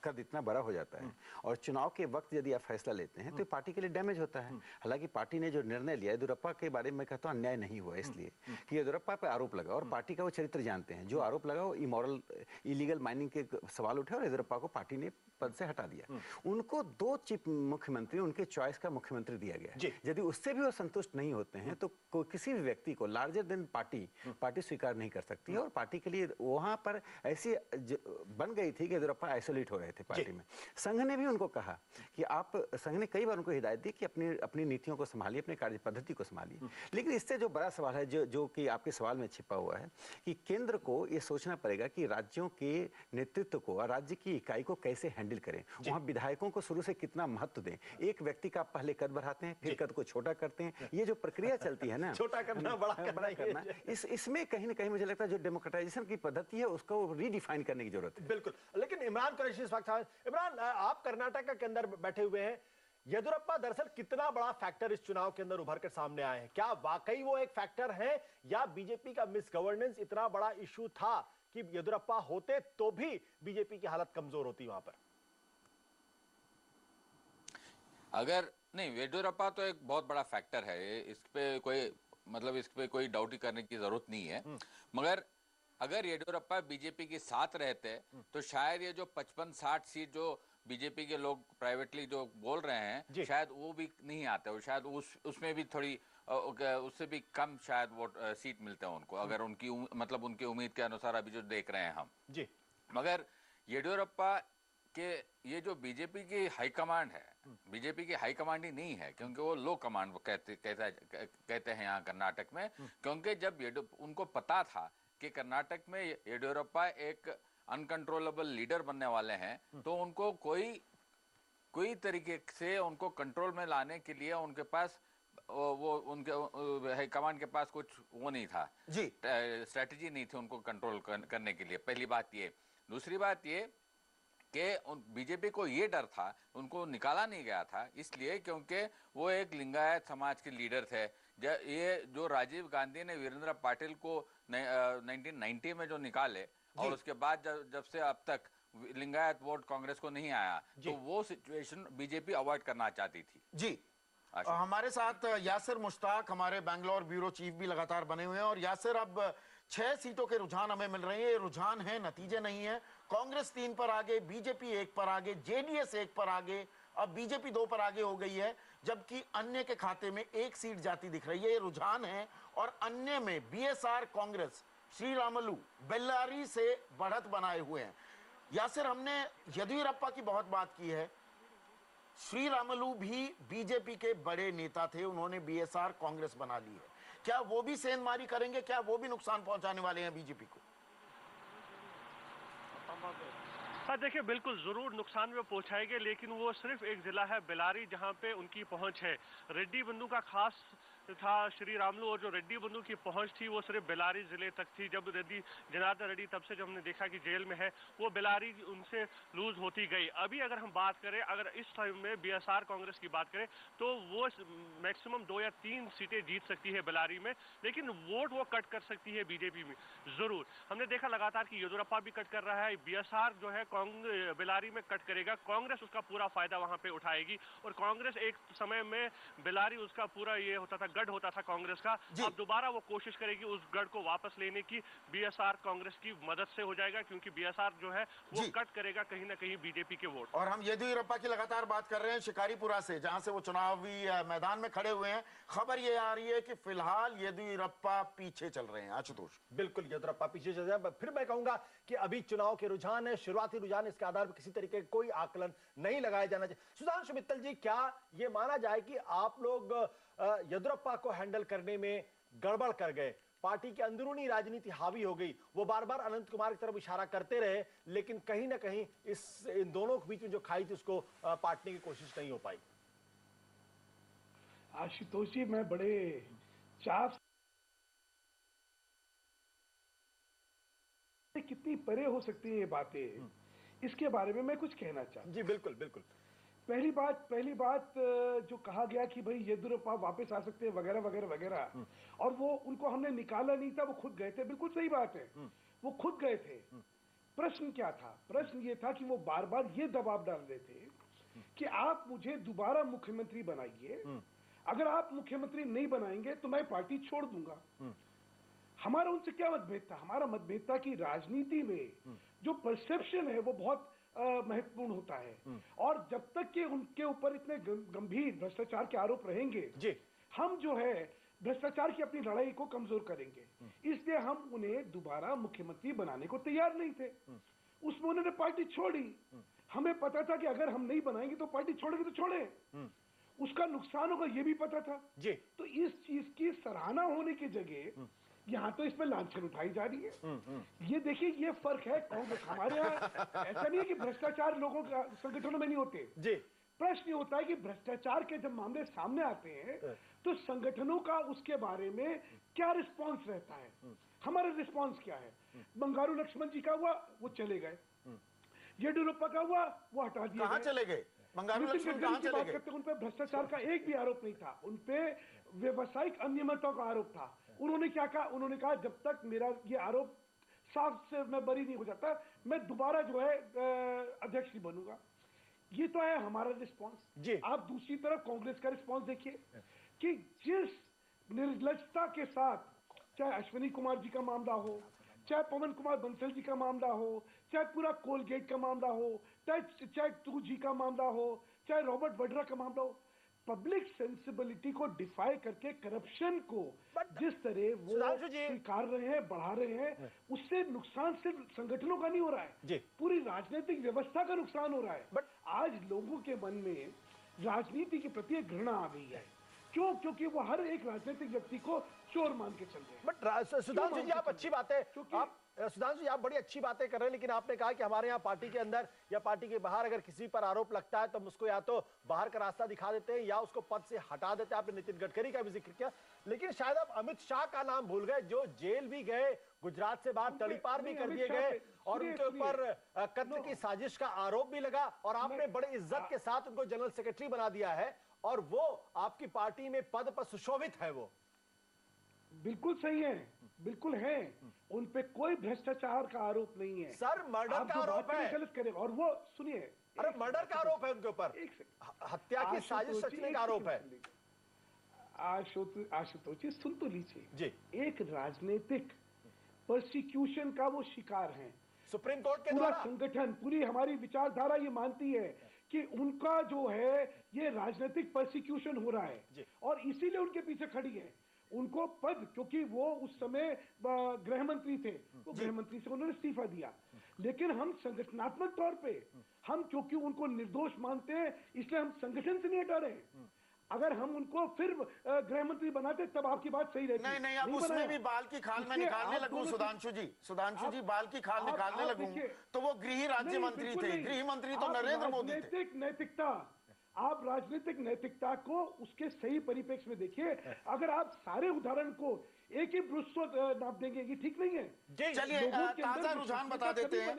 कद इतना बड़ा हो जाता है, और चुनाव के वक्त यदि आप फैसला लेते हैं तो पार्टी के लिए डैमेज होता है। हालांकि पार्टी ने जो निर्णय लिया, येदियुरप्पा के बारे में कहता हूं अन्याय नहीं हुआ, इसलिए कि येदियुरप्पा पे आरोप लगा और पार्टी का वो चरित्र जानते हैं। जो आरोप लगा वो इमोरल, इलीगल माइनिंग के सवाल उठे और येदियुरप्पा को पार्टी ने पद से हटा दिया। उनको 2 चीफ मुख्यमंत्री उनके चॉइस का मुख्यमंत्री दिया गया। यदि उससे भी वो संतुष्ट नहीं होते हैं तो किसी भी व्यक्ति को लार्जर देन पार्टी स्वीकार नहीं कर सकती है, और पार्टी के लिए वहां पर ऐसी बन गई थी कि येदियुरप्पा आइसोलेट हो रहे थे पार्टी में। संघ ने भी उनको कहा कि संघ ने कई बार उनको हिदायत दी कि अपनी नीतियों को संभालिए, अपनी कार्य पद्धति को संभालिए। लेकिन इससे जो बड़ा सवाल है, जो कि आपके सवाल में छिपा हुआ है, कि केंद्र को यह सोचना पड़ेगा कि राज्यों के नेतृत्व को और राज्य की इकाई को कैसे हैंडल करें। वहां विधायकों को शुरू से कितना महत्व दें। एक व्यक्ति का पहले कद बढ़ाते हैं, फिर कद को छोटा करते हैं, ये जो प्रक्रिया चलती है ना, छोटा करना बड़ा करना, इसमें कहीं ना कहीं मुझे लगता है जो डेमोक्रेटाइजेशन की पद्धति है उसको रीडिफाइन करने की जरूरत है। बिल्कुल। लेकिन इमरान कुरैशी इस वक्त, इमरान आप कर्नाटक के अंदर बैठे हुए हैं, येदियुरप्पा दरअसल कितना बड़ा फैक्टर इस चुनाव के अंदर उभर कर सामने आए हैं? क्या वाकई वो एक फैक्टर है, या बीजेपी का मिस गवर्नेंस इतना बड़ा इशू था कि येदियुरप्पा होते तो भी बीजेपी की हालत कमजोर होती वहां पर? अगर नहीं, येदियुरप्पा तो एक बहुत बड़ा फैक्टर है, इस पे कोई डाउट ही करने की जरूरत नहीं है। मगर अगर येदियुरप्पा बीजेपी के साथ रहते तो शायद ये जो 55-60 सीट जो बीजेपी के लोग प्राइवेटली जो बोल रहे हैं, शायद वो भी नहीं आते, और शायद उसमें भी थोड़ी उससे भी कम शायद वोट सीट मिलते हैं उनको, अगर उनकी मतलब उनकी उम्मीद के अनुसार अभी जो देख रहे हैं हम जी। मगर येडियुरप्पा के ये जो बीजेपी की हाईकमांड है, बीजेपी की हाईकमांड ही नहीं है, क्योंकि वो लो कमांड कहते हैं यहाँ कर्नाटक में, क्योंकि जब उनको पता था कि कर्नाटक में येडियुरप्पा एक अनकंट्रोलेबल लीडर बनने वाले हैं, तो उनको कोई तरीके से उनको कंट्रोल में लाने के लिए उनके पास वो उनके हाईकमांड के पास कुछ वो नहीं था जी, स्ट्रेटजी नहीं थी उनको कंट्रोल करने के लिए। पहली बात ये। दूसरी बात ये कि बीजेपी को ये डर था, उनको निकाला नहीं गया था इसलिए क्योंकि वो एक लिंगायत समाज के लीडर थे। ये जो राजीव गांधी ने वीरेंद्र पाटिल को 1990 में जो निकाले और उसके बाद जब से अब तक लिंगायत वोट कांग्रेस को नहीं आया, तो वो सिचुएशन बीजेपी अवॉइड करना चाहती थी। जी। हमारे साथ यासिर मुश्ताक, हमारे बैंगलोर ब्यूरो चीफ भी लगातार बने हुए हैं। और यासिर, अब 6 सीटों के रुझान हमें मिल रहे हैं। ये रुझान है, नतीजे नहीं है। कांग्रेस 3 पर आगे, बीजेपी 1 पर आगे, जेडीएस 1 पर आगे, अब बीजेपी 2 पर आगे हो गई है, जबकि अन्य के खाते में 1 सीट जाती दिख रही है। ये रुझान है। और अन्य में बीएसआर कांग्रेस श्रीरामुलु बेल्लारी से बढ़त बनाए हुए हैं। यासिर, हमने येदियुरप्पा की बहुत बात की है। श्रीरामुलु भी बीजेपी के बड़े नेता थे, उन्होंने बीएसआर कांग्रेस बना ली है। क्या वो भी सेंधमारी करेंगे? क्या वो भी नुकसान पहुंचाने वाले हैं बीजेपी को? हाँ, देखिए, बिल्कुल जरूर नुकसान में पहुंचाएंगे, लेकिन वो सिर्फ एक जिला है बेल्लारी जहां पे उनकी पहुंच है। रेड्डी बंधु का खास था श्रीरामुलु, और जो रेड्डी बंधु की पहुंच थी वो सिर्फ बेल्लारी जिले तक थी। जब जनार्दन रेड्डी तब से जब हमने देखा कि जेल में है, वो बेल्लारी उनसे लूज होती गई। अभी अगर हम बात करें, अगर इस टाइम में बीएसआर कांग्रेस की बात करें, तो वो मैक्सिमम 2 या 3 सीटें जीत सकती है बेल्लारी में, लेकिन वोट वो कट कर सकती है बीजेपी में जरूर। हमने देखा लगातार कि येदियुरप्पा भी कट कर रहा है, बीएसआर जो है बेल्लारी में कट करेगा, कांग्रेस उसका पूरा फायदा वहां पे उठाएगी। और कांग्रेस एक समय में बेल्लारी उसका पूरा ये होता था, गढ़ होता था कांग्रेस का। अब दोबारा वो कोशिश करेगी उस गढ़ को वापस लेने की, बीएसआर कांग्रेस की मदद से हो जाएगा, क्योंकि बीएसआर जो है वो कट करेगा कहीं ना कहीं बीजेपी के वोट। और हम येदियुरप्पा की लगातार बात कर रहे हैं शिकारीपुरा से, जहां से वो चुनावी मैदान में खड़े हुए हैं। खबर ये आ रही है कि फिलहाल येदियुरप्पा पीछे चल रहे हैं। आशुतोष? बिल्कुल, येदियुरप्पा पीछे चल रहे हैं। फिर मैं कहूंगा कि अभी चुनाव के रुझान है, शुरुआती रुझान, इसके आधार पर किसी तरीके का कोई आकलन नहीं लगाया जाना चाहिए। सुधांशु मित्तल जी, क्या ये माना जाए कि आप लोग येदियुरप्पा को हैंडल करने में गड़बड़ कर गए? पार्टी की अंदरूनी राजनीति हावी हो गई, वो बार बार अनंत कुमार की तरफ इशारा करते रहे, लेकिन कहीं ना कहीं इन दोनों के बीच में जो खाई थी उसको पाटने की कोशिश नहीं हो पाई। आशुतोष जी, मैं बड़े चाव कितनी परे हो सकती है ये बातें, इसके बारे में मैं कुछ कहना चाहता हूं। जी बिल्कुल बिल्कुल। पहली बात जो कहा गया कि भाई येदियुरप्पा वापस आ सकते हैं वगैरह वगैरह वगैरह, और वो उनको हमने निकाला नहीं था, वो खुद गए थे। बिल्कुल सही बात है, वो खुद गए थे। प्रश्न क्या था? प्रश्न ये था कि वो बार बार ये दबाव डाल रहे थे कि आप मुझे दोबारा मुख्यमंत्री बनाइए, अगर आप मुख्यमंत्री नहीं बनाएंगे तो मैं पार्टी छोड़ दूंगा। हमारा उनसे क्या मतभेद था? हमारा मतभेद था कि राजनीति में जो परसेप्शन है वो बहुत महत्वपूर्ण होता है, और जब तक कि उनके ऊपर इतने गंभीर भ्रष्टाचार के आरोप रहेंगे, हम जो है भ्रष्टाचार की अपनी लड़ाई को कमजोर करेंगे। इसलिए हम उन्हें दोबारा मुख्यमंत्री बनाने को तैयार नहीं थे। उसमें उन्होंने पार्टी छोड़ी। हमें पता था कि अगर हम नहीं बनाएंगे तो पार्टी छोड़ेंगे तो छोड़े, उसका नुकसान होगा ये भी पता था। तो इस चीज की सराहना होने की जगह यहाँ तो इसमें लांछन उठाई जा रही है। ये देखिए, ये फर्क है कांग्रेस। हमारे यहाँ ऐसा नहीं है कि भ्रष्टाचार लोगों का संगठनों में नहीं होते। प्रश्न ये होता है कि भ्रष्टाचार के जब मामले सामने आते हैं तो संगठनों का उसके बारे में क्या रिस्पॉन्स रहता है। हमारा रिस्पॉन्स क्या है? बंगारू लक्ष्मण जी का हुआ, वो चले गए। येदियुरप्पा का हुआ, वो हटा दिया। कहाँ चले गए? बंगारू लक्ष्मण कहाँ चले गए? उन पर भ्रष्टाचार का एक भी आरोप नहीं था, उन पे व्यवसायिक अनियमितताओं का आरोप था। उन्होंने क्या कहा? उन्होंने कहा जब तक मेरा ये आरोप साफ से मैं बरी नहीं हो जाता, मैं दोबारा जो है अध्यक्ष नहीं बनूंगा। ये तो है हमारा रिस्पांस। आप दूसरी तरफ कांग्रेस का रिस्पांस देखिए कि जिस निर्लजता के साथ, चाहे अश्विनी कुमार जी का मामला हो, चाहे पवन कुमार बंसल जी का मामला हो, चाहे पूरा कोलगेट का मामला हो, चाहे तू जी का मामला हो, चाहे रॉबर्ट वड्रा का मामला हो, पब्लिक सेंसिबिलिटी को डिफाई करके करप्शन को जिस तरह वो स्वीकार रहे हैं, बढ़ा रहे हैं, उससे नुकसान सिर्फ संगठनों का नहीं हो रहा है, पूरी राजनीतिक व्यवस्था का नुकसान हो रहा है। बट आज लोगों के मन में राजनीति के प्रति एक घृणा आ गई है। क्यों? क्योंकि वो हर एक राजनीतिक व्यक्ति को चोर मान के चल रहे हैं। बट सुधांशु जी, आप अच्छी बातें, आप सुधांशु जी आप बड़ी अच्छी बातें कर रहे हैं, लेकिन आपने कहा कि हमारे यहाँ पार्टी के अंदर या पार्टी के बाहर अगर किसी पर आरोप लगता है तो हम उसको या तो बाहर का रास्ता दिखा देते हैं या उसको पद से हटा देते हैं। आपने नितिन गडकरी का भी जिक्र किया, लेकिन शायद आप अमित शाह का नाम भूल गए, जो जेल भी गए, गुजरात से बाहर तड़ीपार भी कर दिए गए और उनके ऊपर कत्ल की साजिश का आरोप भी लगा और आपने बड़े इज्जत के साथ उनको जनरल सेक्रेटरी बना दिया है और वो आपकी पार्टी में पद पर सुशोभित है। वो बिल्कुल सही है, बिल्कुल है, उन पे कोई भ्रष्टाचार का आरोप नहीं है सर। मर्डर का आरोप है, गलत करे। और वो सुनिए, अरे मर्डर का आरोप है उनके ऊपर, हत्या की साजिश रचने का आरोप है। आशुतोष जी सुन तो लीजिए जी, एक राजनीतिक प्रोसिक्यूशन का वो शिकार हैं। सुप्रीम कोर्ट के पूरा द्वारा संगठन, पूरी हमारी विचारधारा ये मानती है कि उनका जो है ये राजनीतिक प्रोसिक्यूशन हो रहा है और इसीलिए उनके पीछे खड़ी है। उनको पद, क्योंकि वो उस समय गृह मंत्री थे, तो गृह मंत्री से उन्होंने इस्तीफा दिया, लेकिन हम संगठनात्मक तौर पे हम क्योंकि उनको निर्दोष मानते हैं इसलिए हम संगठन से नहीं हटा रहे। अगर हम उनको फिर गृह मंत्री बनाते तब आपकी बात सही रहती। नहीं, अब उसमें भी बाल की खाल में निकालने लगूं सुधांशु जी बाल की खाल निकालने लगूं तो वो गृह राज्य मंत्री थे, गृह मंत्री तो नरेंद्र मोदी थे। नैतिकता, आप राजनीतिक नैतिकता को उसके सही परिप्रेक्ष्य में देखिए। अगर आप सारे उदाहरण को एक ही ब्रुश से नाप देंगे, ये ठीक नहीं है। चलिए ताजा रुझान बता देते हैं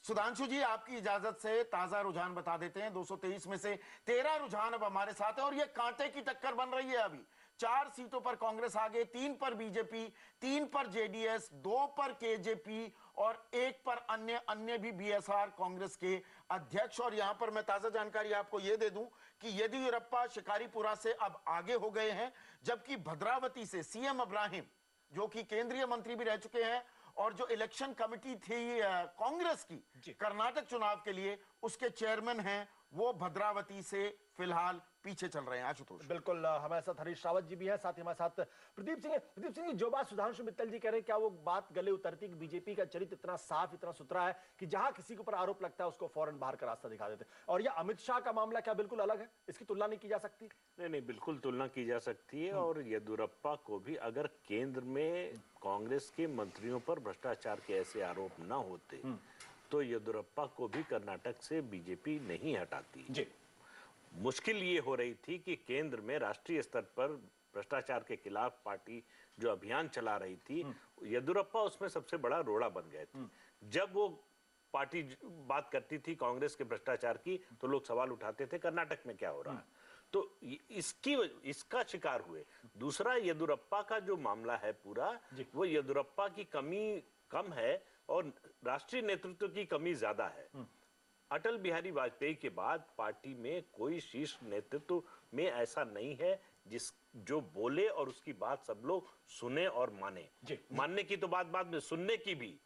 सुधांशु जी, आपकी इजाजत से ताजा रुझान बता देते हैं। 223 में से 13 रुझान अब हमारे साथ है और ये कांटे की टक्कर बन रही है। अभी 4 सीटों पर कांग्रेस आगे, 3 पर बीजेपी, 3 पर जेडीएस, 2 पर केजेपी और 1 पर अन्य भी बीएसआर कांग्रेस के अध्यक्ष। और यहां पर मैं ताजा जानकारी आपको यह दे दूं कि येदियुरप्पा शिकारीपुरा से अब आगे हो गए हैं, जबकि भद्रावती से सीएम इब्राहिम, जो कि केंद्रीय मंत्री भी रह चुके हैं और जो इलेक्शन कमेटी थी कांग्रेस की कर्नाटक चुनाव के लिए, उसके चेयरमैन हैं, वो भद्रावती से फिलहाल पीछे चल रहे हैं। आशुतोष बिल्कुल, हमारे साथ हरीश रावत जी भी हैं, साथ ही हमारे साथ प्रदीप सिंह जी। जो बात सुधांशु मित्तल जी कह रहे हैं, क्या वो बात गले उतरती कि बीजेपी का चरित्र इतना साफ, इतना सुथरा है कि जहां किसी के ऊपर आरोप लगता है उसको फौरन बाहर का रास्ता दिखा देते हैं? और यह अमित शाह का मामला क्या बिल्कुल अलग है, इसकी तुलना नहीं की जा सकती? नहीं, बिल्कुल तुलना की जा सकती है। और येदियुरप्पा को भी अगर केंद्र में कांग्रेस के मंत्रियों पर भ्रष्टाचार के ऐसे आरोप न होते तो येदियुरप्पा को भी कर्नाटक से बीजेपी नहीं हटाती जी। मुश्किल ये हो रही थी कि केंद्र में राष्ट्रीय स्तर पर भ्रष्टाचार के खिलाफ पार्टी जो अभियान चला रही थी, येदियुरप्पा उसमें सबसे बड़ा रोड़ा बन गए थे। जब वो पार्टी बात करती थी कांग्रेस के भ्रष्टाचार की तो लोग सवाल उठाते थे कर्नाटक में क्या हो रहा है, तो इसका शिकार हुए। दूसरा, येदियुरप्पा का जो मामला है पूरा, वो येदियुरप्पा की कमी कम है और राष्ट्रीय नेतृत्व की कमी ज्यादा है। अटल बिहारी वाजपेयी के बाद पार्टी में कोई शीर्ष नेतृत्व में ऐसा नहीं है जो बोले और उसकी बात सब लोग सुने और माने। मानने की तो बात बाद में, सुनने की भी।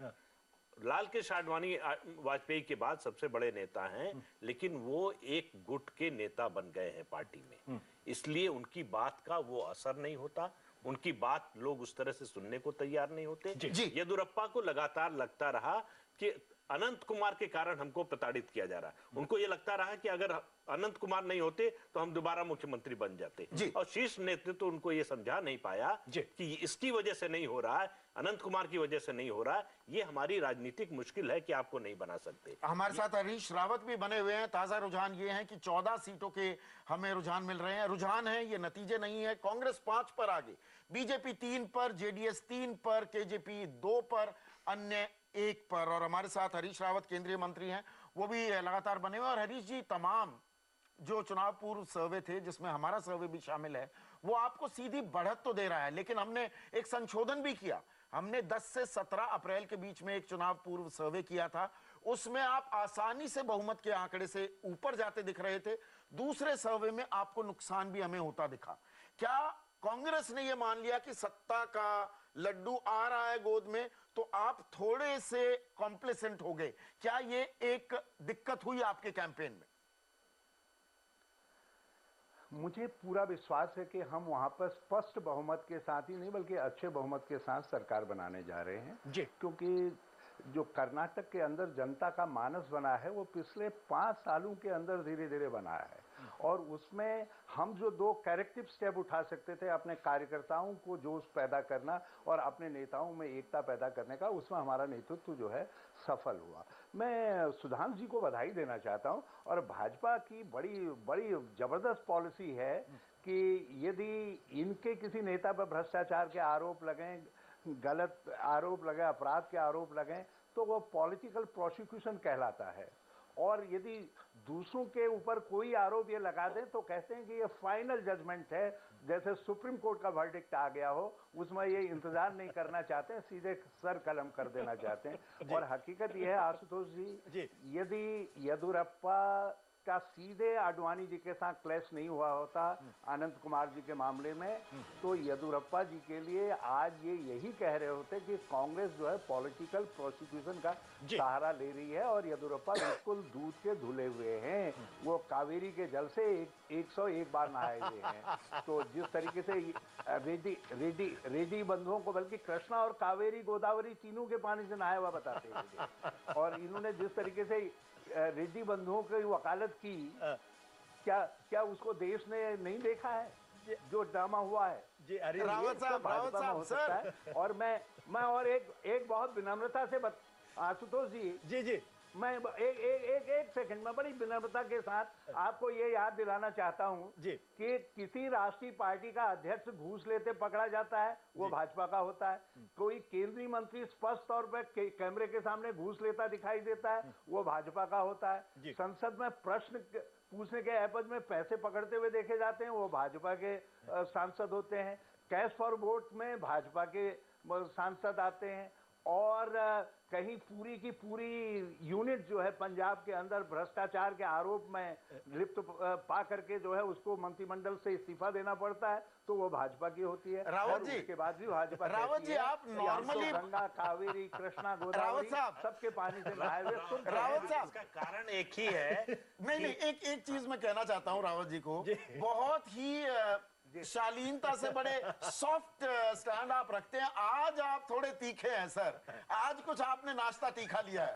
लाल कृष्ण आडवाणी वाजपेयी के बाद सबसे बड़े नेता हैं, लेकिन वो एक गुट के नेता बन गए हैं पार्टी में, इसलिए उनकी बात का वो असर नहीं होता, उनकी बात लोग उस तरह से सुनने को तैयार नहीं होते। येदियुरप्पा को लगातार लगता रहा कि अनंत कुमार के कारण हमको प्रताड़ित किया जा रहा है। उनको ये लगता रहा कि अगर अनंत कुमार नहीं होते तो हम दोबारा मुख्यमंत्री बन जाते, और शीर्ष नेतृत्व उनको ये समझा नहीं पाया कि इसकी वजह से नहीं हो रहा है, अनंत कुमार की वजह से नहीं हो रहा है, ये हमारी राजनीतिक मुश्किल है कि आपको नहीं बना सकते। हमारे साथ हरीश रावत भी बने हुए हैं। ताजा रुझान ये है कि 14 सीटों के हमें रुझान मिल रहे हैं। रुझान है, ये नतीजे नहीं है। कांग्रेस 5 पर आगे, बीजेपी 3 पर, जेडीएस 3 पर, केजेपी 2 पर, अन्य 1 पर। और हमारे साथ हरीश रावत केंद्रीय मंत्री हैं, वो भी लगातार बने हुए। और हरीश जी, तमाम जो चुनाव पूर्व सर्वे थे, जिसमें हमारा सर्वे भी शामिल है, वो आपको सीधी बढ़त तो दे रहा है, लेकिन हमने एक संशोधन भी किया। हमने 10 से 17 अप्रैल के बीच में एक चुनाव पूर्व सर्वे किया था, उसमें आप आसानी से बहुमत के आंकड़े से ऊपर जाते दिख रहे थे। दूसरे सर्वे में आपको नुकसान भी हमें होता दिखा। क्या कांग्रेस ने यह मान लिया कि सत्ता का लड्डू आ रहा है गोद में, तो आप थोड़े से कॉम्प्लेसेंट हो गए? क्या ये एक दिक्कत हुई आपके कैंपेन में? मुझे पूरा विश्वास है कि हम वहां पर स्पष्ट बहुमत के साथ ही नहीं बल्कि अच्छे बहुमत के साथ सरकार बनाने जा रहे हैं जी। क्योंकि जो कर्नाटक के अंदर जनता का मानस बना है वो पिछले 5 सालों के अंदर धीरे धीरे बना है और उसमें हम जो 2 करेक्टिव स्टेप उठा सकते थे, अपने कार्यकर्ताओं को जोश पैदा करना और अपने नेताओं में एकता पैदा करने का, उसमें हमारा नेतृत्व जो है सफल हुआ। मैं सुधांशु जी को बधाई देना चाहता हूं और भाजपा की बड़ी जबरदस्त पॉलिसी है कि यदि इनके किसी नेता पर भ्रष्टाचार के आरोप लगें, गलत आरोप लगे, अपराध के आरोप लगें, तो वो पॉलिटिकल प्रोसिक्यूशन कहलाता है और यदि दूसरों के ऊपर कोई आरोप ये लगा दें तो कहते हैं कि ये फाइनल जजमेंट है, जैसे सुप्रीम कोर्ट का वर्डिक्ट आ गया हो, उसमें ये इंतजार नहीं करना चाहते हैं, सीधे सर कलम कर देना चाहते हैं। और हकीकत ये है आशुतोष जी, यदि येदियुरप्पा का सीधे आडवाणी जी के साथ क्लैश नहीं हुआ होता अनंत कुमार जी के मामले में, तो येदियुरप्पा जी के लिए आज ये यही कह रहे होते कि कांग्रेस जो है पॉलिटिकल प्रोसिक्यूशन का सहारा ले रही है और येदियुरप्पा बिल्कुल दूध के धुले हुए हैं, वो कावेरी के जल से 101 बार नहाए हुए हैं। तो जिस तरीके से रेड्डी बंधुओं को बल्कि कृष्णा और कावेरी गोदावरी तीनों के पानी से नहाया हुआ बताते थे और इन्होंने जिस तरीके से रेड्डी बंधुओं की वकालत की, क्या उसको देश ने नहीं देखा है जो ड्रामा हुआ है? जी रावत साहब सर, और मैं और एक बहुत विनम्रता से आशुतोष जी मैं एक सेकंड में बड़ी विनम्रता के साथ आपको ये याद दिलाना चाहता हूं कि किसी राष्ट्रीय पार्टी का अध्यक्ष घूस लेते पकड़ा जाता है वो भाजपा का होता है, कोई केंद्रीय मंत्री स्पष्ट तौर पर कैमरे के सामने घूस लेता दिखाई देता है वो भाजपा का होता है, संसद में प्रश्न पूछने के एवज में पैसे पकड़ते हुए देखे जाते हैं वो भाजपा के सांसद होते हैं, कैश फॉर वोट में भाजपा के सांसद आते हैं और कहीं पूरी की पूरी यूनिट जो है पंजाब के अंदर भ्रष्टाचार के आरोप में लिप्त पा करके जो है उसको मंत्रिमंडल से इस्तीफा देना पड़ता है तो वो भाजपा की होती है। रावत जी के बाद भी भाजपा रावत जी आप नॉर्मली गंगा कावेरी कृष्णा गोदावरी सबके पानी से नहाए हुए रावत साहब का कारण एक ही है नहीं एक चीज मैं कहना चाहता हूं रावत जी को, बहुत ही शालीनता से बड़े सॉफ्ट स्टैंड आप रखते हैं, आज आप थोड़े तीखे हैं सर, आज कुछ आपने नाश्ता तीखा लिया है।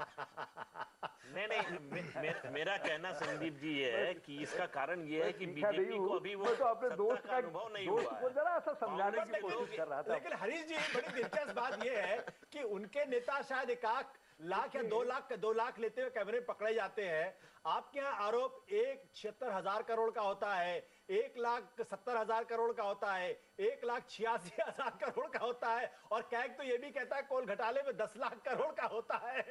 नहीं मेरा कहना संदीप जी ये है कि इसका कारण ये है कि बीजेपी को अभी वो तो अपने दोस्त का अनुभव नहीं हुआ है। को जरा सा समझाने की कोशिश कर रहा था। लेकिन हरीश जी बड़ी दिलचस्प बात ये है कि उनके नेता शायद 1 लाख या 2 लाख लेते हुए कैमरे में पकड़े जाते हैं, आपके यहाँ आरोप 1,76,000 करोड़ का होता है, 1,70,000 करोड़ का होता है, 1,86,000 करोड़ का होता है और कैग तो ये भी कहता है कोल घोटाले में 10 लाख करोड़ का होता है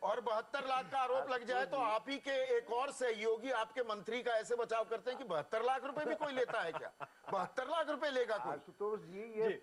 और 72 लाख का आरोप लग जाए तो आप ही के एक और सहयोगी आपके मंत्री का ऐसे बचाव करते हैं कि 72 लाख रुपए भी कोई लेता है क्या? 72 लाख रुपए लेगा कोई? आशुतोष जी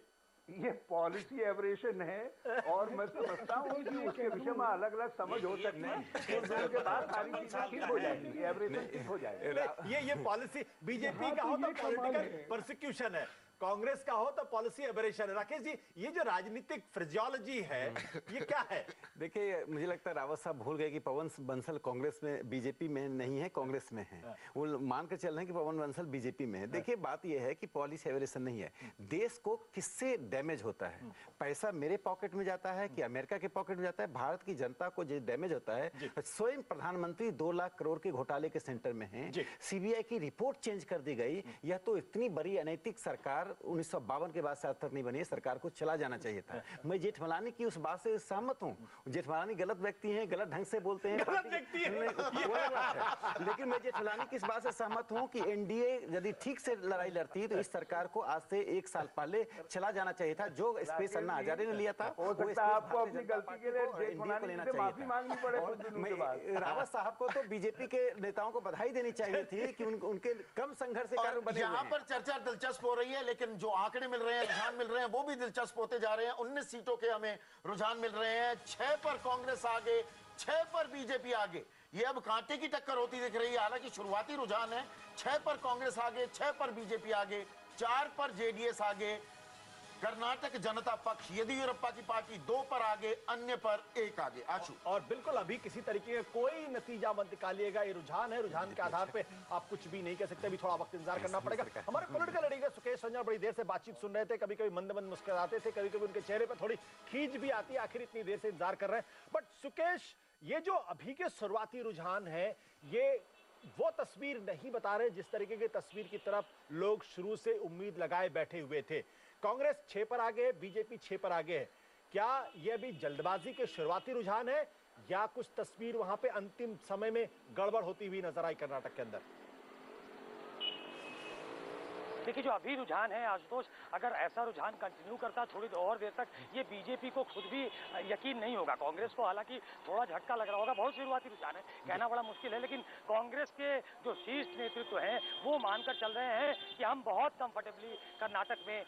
ये पॉलिसी एवरेशन है और मैं समझता हूँ कि उसके विषय में अलग अलग समझ हो सकती है, उसके बाद सारी चीजें ठीक हो जाएगी, एवरेशन ठीक हो जाएगी। ये पॉलिसी बीजेपी का हो तो पॉलिटिकल प्रोसिक्यूशन है, कांग्रेस का हो तो पॉलिसी एबरेशन है। राकेश जी ये जो राजनीतिक फ्रिजियोलॉजी है ये क्या है? देखिए मुझे लगता है रावत साहब भूल गए कि पवन बंसल कांग्रेस में बीजेपी में नहीं है, कांग्रेस में है। वो मान कर चल रहे हैं कि पवन बंसल बीजेपी में है। देखिए बात ये है कि पॉलिसी एवरेशन नहीं है, देश को किससे डैमेज होता है, पैसा मेरे पॉकेट में जाता है कि अमेरिका के पॉकेट में जाता है, भारत की जनता को जो डैमेज होता है। स्वयं प्रधानमंत्री 2 लाख करोड़ के घोटाले के सेंटर में है, सीबीआई की रिपोर्ट चेंज कर दी गई। यह तो इतनी बड़ी अनैतिक सरकार 1952 के बाद से आज तक नहीं बनी है, सरकार को चला जाना चाहिए था। मैं जेठमलानी की उस बात से सहमत हूँ, जेठमलानी गलत व्यक्ति हैं, गलत ढंग से बोलते हैं, लेकिन मैं जेठमलानी की इस बात से सहमत हूँ कि एनडीए यदि ठीक से लड़ाई लड़ती तो इस सरकार को आज से 1 साल पहले चला जाना चाहिए था। जो स्पेस अन्ना हजारे ने लिया था आपको अपनी गलती के लिए एनडीए को लेना चाहिए था। रावत साहब को तो बीजेपी के नेताओं को बधाई देनी चाहिए थी कि उनके कम संघर्ष के कारण बने। यहाँ पर चर्चा दिलचस्प हो रही है, लेकिन जो आंकड़े मिल रहे हैं, रुझान मिल रहे हैं, वो भी दिलचस्प होते जा रहे हैं। 19 सीटों के हमें रुझान मिल रहे हैं, 6 पर कांग्रेस आगे, 6 पर बीजेपी आगे। ये अब कांटे की टक्कर होती दिख रही है। हालांकि शुरुआती रुझान है 6 पर कांग्रेस आगे, 6 पर बीजेपी आगे, 4 पर जेडीएस आगे। कर्नाटक जनता पक्ष येदियुरप्पा की पार्टी 2 पर आगे, अन्य पर 1 आगे। आशु और बिल्कुल अभी किसी तरीके का कोई नतीजा मत निकालिएगा, ये रुझान है, रुझान के आधार पे आप कुछ भी नहीं कह सकते, अभी थोड़ा वक्त इंतजार करना पड़ेगा। हमारे पॉलिटिकल एडिटर सुकेश रंजन बड़ी देर से बातचीत सुन रहे थे, कभी कभी मंद मंद मुस्कुराते थे, कभी कभी उनके चेहरे पर थोड़ी खींच भी आती है, आखिर इतनी देर से इंतजार कर रहे हैं। बट सुकेश, ये जो अभी के शुरुआती रुझान है, ये वो तस्वीर नहीं बता रहे जिस तरीके की तस्वीर की तरफ लोग शुरू से उम्मीद लगाए बैठे हुए थे। कांग्रेस 6 पर आगे है, बीजेपी 6 पर आगे है। क्या ये अभी जल्दबाजी के शुरुआती रुझान है या कुछ तस्वीर वहां पे अंतिम समय में गड़बड़ होती हुई नजर आई कर्नाटक के अंदर? देखिए, जो अभी रुझान है आशुतोष, अगर ऐसा रुझान कंटिन्यू करता थोड़ी और देर तक, ये बीजेपी को खुद भी यकीन नहीं होगा। कांग्रेस को हालांकि थोड़ा झटका लग रहा होगा, बहुत शुरुआती रुझान है, कहना बड़ा मुश्किल है, लेकिन कांग्रेस के जो शीर्ष नेतृत्व हैं वो मानकर चल रहे हैं कि हम बहुत कंफर्टेबली कर्नाटक में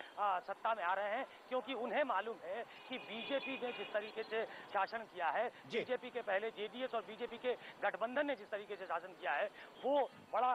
सत्ता में आ रहे हैं, क्योंकि उन्हें मालूम है कि बीजेपी ने जिस तरीके से शासन किया है, बीजेपी के पहले जेडीएस और बीजेपी के गठबंधन ने जिस तरीके से शासन किया है, वो बड़ा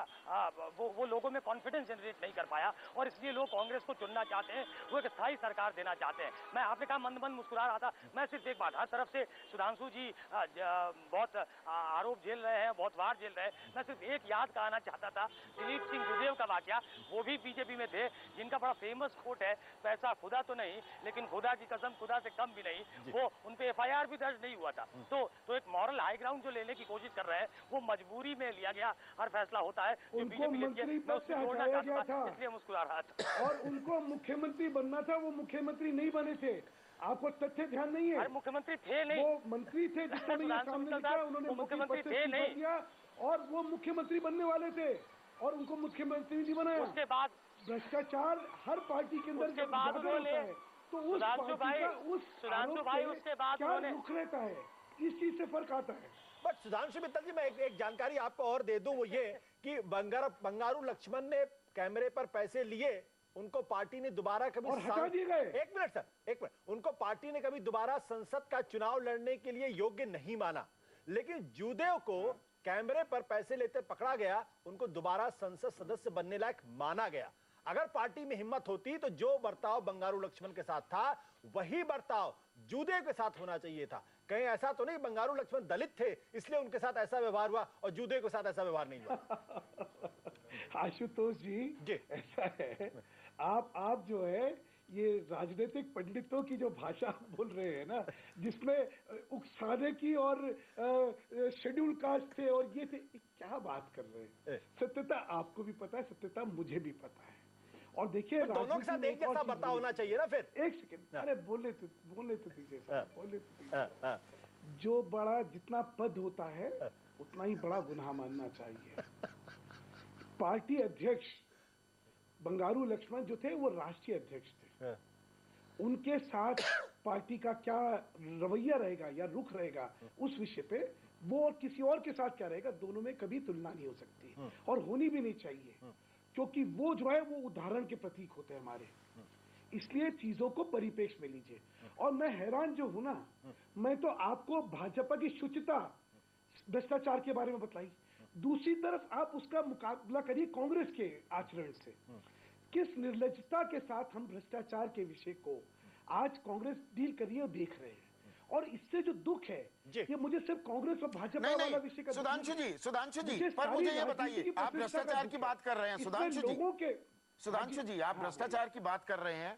वो लोगों में कॉन्फिडेंस जनरेट नहीं कर पाया, और इसलिए लोग कांग्रेस को चुनना चाहते हैं, वो एक स्थायी सरकार देना चाहते हैं। मैं, आपने कहा मंद मंद मुस्कुरा रहा था, मैं सिर्फ एक बात, हर तरफ से सुधांशु जी बहुत आरोप झेल रहे हैं, बहुत वार झेल रहे हैं, मैं सिर्फ एक याद कराना चाहता था, दिलीप सिंह गुरदेव का वाकया, वो भी बीजेपी में थे, जिनका बड़ा फेमस कोट है, पैसा खुदा तो नहीं लेकिन खुदा की कसम खुदा से कम भी नहीं, वो उन पे FIR भी दर्ज नहीं हुआ था। तो एक मॉरल हाई ग्राउंड जो लेने की कोशिश कर रहे हैं, वो मजबूरी में लिया गया हर फैसला होता है, जो बीजेपी लेती है, मैं उसको जोड़ना चाहता था, इसलिए मुस्कुरा रहा था। और उनको मुख्यमंत्री बनना था, वो मुख्यमंत्री नहीं बने थे। आपको तथ्य ध्यान नहीं है? अरे मुख्यमंत्री थे नहीं, वो मंत्री थे जिन्होंने ये सामने लिखा, उन्होंने मुख्यमंत्री थे नहीं दिया और वो मुख्यमंत्री बनने वाले थे और उनको मुख्यमंत्री नहीं बनाया। उसके बाद भ्रष्टाचार हर पार्टी के अंदर उसके बाद उन्होंने, तो उस पार्टी का सुधांशु भाई उसके बाद क्या रुख रहता है, इस चीज से फर्क आता है। बट सुधांशु मित्तल जी, मैं एक जानकारी आपको और दे दूं, वो ये कि बंगारू लक्ष्मण ने कैमरे पर पैसे लिए, उनको पार्टी ने दोबारा कभी हटा दिए गए। एक मिनट सर, एक मिनट, उनको पार्टी ने कभी दोबारा संसद का चुनाव लड़ने के लिए योग्य नहीं माना, लेकिन जूदेव को कैमरे पर पैसे लेते पकड़ा गया, उनको दोबारा संसद सदस्य बनने लायक माना गया। अगर पार्टी में हिम्मत होती तो जो बर्ताव बंगारू लक्ष्मण के साथ था, वही बर्ताव जूदेव के साथ होना चाहिए था। कहीं ऐसा तो नहीं बंगारू लक्ष्मण दलित थे इसलिए उनके साथ ऐसा व्यवहार हुआ और जूदेव के साथ ऐसा व्यवहार नहीं हुआ? आशुतोष जी, ऐसा है, आप जो है ये राजनीतिक पंडितों की जो भाषा बोल रहे हैं ना, जिसमें उकसाने की और शेड्यूल कास्ट थे और ये थे, क्या बात कर रहे हैं? सत्यता आपको भी पता है, सत्यता मुझे भी पता है। और देखिए, दोनों के साथ एक जैसा बर्ताव होना चाहिए ना। फिर एक सेकंड, अरे बोले तो दीजिए। जो बड़ा जितना पद होता है उतना ही बड़ा गुनाह मानना चाहिए। पार्टी अध्यक्ष बंगारू लक्ष्मण जो थे वो राष्ट्रीय अध्यक्ष थे, उनके साथ पार्टी का क्या रवैया रहेगा या रुख रहेगा उस विषय पे, वो और किसी और के साथ क्या रहेगा, दोनों में कभी तुलना नहीं हो सकती और होनी भी नहीं चाहिए, क्योंकि वो जो है वो उदाहरण के प्रतीक होते हैं हमारे। इसलिए चीजों को परिपेक्ष में लीजिए। और मैं हैरान जो हूं ना, मैं तो आपको भाजपा की शुचिता भ्रष्टाचार के बारे में बताई, दूसरी तरफ आप उसका मुकाबला करिए कांग्रेस के आचरण से। किस निर्लजता के साथ हम भ्रष्टाचार के विषय को आज कांग्रेस डील कर रही है और देख रहे हैं, और इससे जो दुख है ये मुझे सिर्फ कांग्रेस और भाजपा वाला विषय का सुधांशु जी, पर मुझे ये बताइए, आप भ्रष्टाचार की बात कर रहे हैं सुधांशु जी, आप भ्रष्टाचार की बात कर रहे हैं,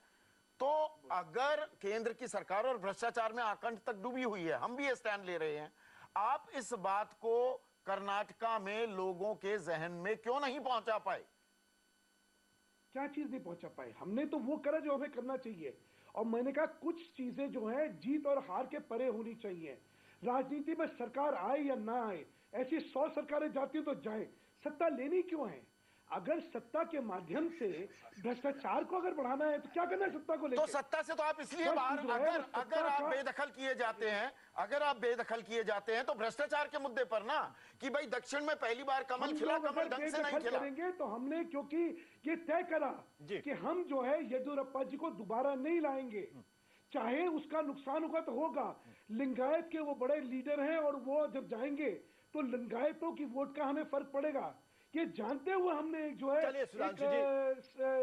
तो अगर केंद्र की सरकार और भ्रष्टाचार में आकंठ तक डूबी हुई है, हम भी ये स्टैंड ले रहे हैं, आप इस बात को कर्नाटका में लोगों के जहन में क्यों नहीं पहुंचा पाए? क्या चीज नहीं पहुंचा पाए? हमने तो वो करा जो हमें करना चाहिए, और मैंने कहा कुछ चीजें जो है जीत और हार के परे होनी चाहिए। राजनीति में सरकार आए या ना आए, ऐसी 100 सरकारें जाती हैं तो जाए, सत्ता लेनी क्यों है? अगर सत्ता के माध्यम से भ्रष्टाचार को अगर बढ़ाना है तो क्या करना है सत्ता को लेकर? तो सत्ता से तो आप इसलिए बाहर, अगर आप बेदखल किए जाते हैं, अगर आप बेदखल किए जाते हैं तो भ्रष्टाचार के मुद्दे पर ना, कि भाई दक्षिण में पहली बार कमल खिला, कमल ढंग से नहीं खिला करेंगे तो हमने, क्योंकि ये तय करा कि हम जो है येदियुरप्पा जी को दोबारा नहीं लाएंगे, चाहे उसका नुकसान होगा तो होगा। लिंगायत के वो बड़े लीडर हैं और वो जब जाएंगे तो लिंगायतों की वोट का हमें फर्क पड़ेगा। कि जानते हुए हमने जो है चलिए सुधांशु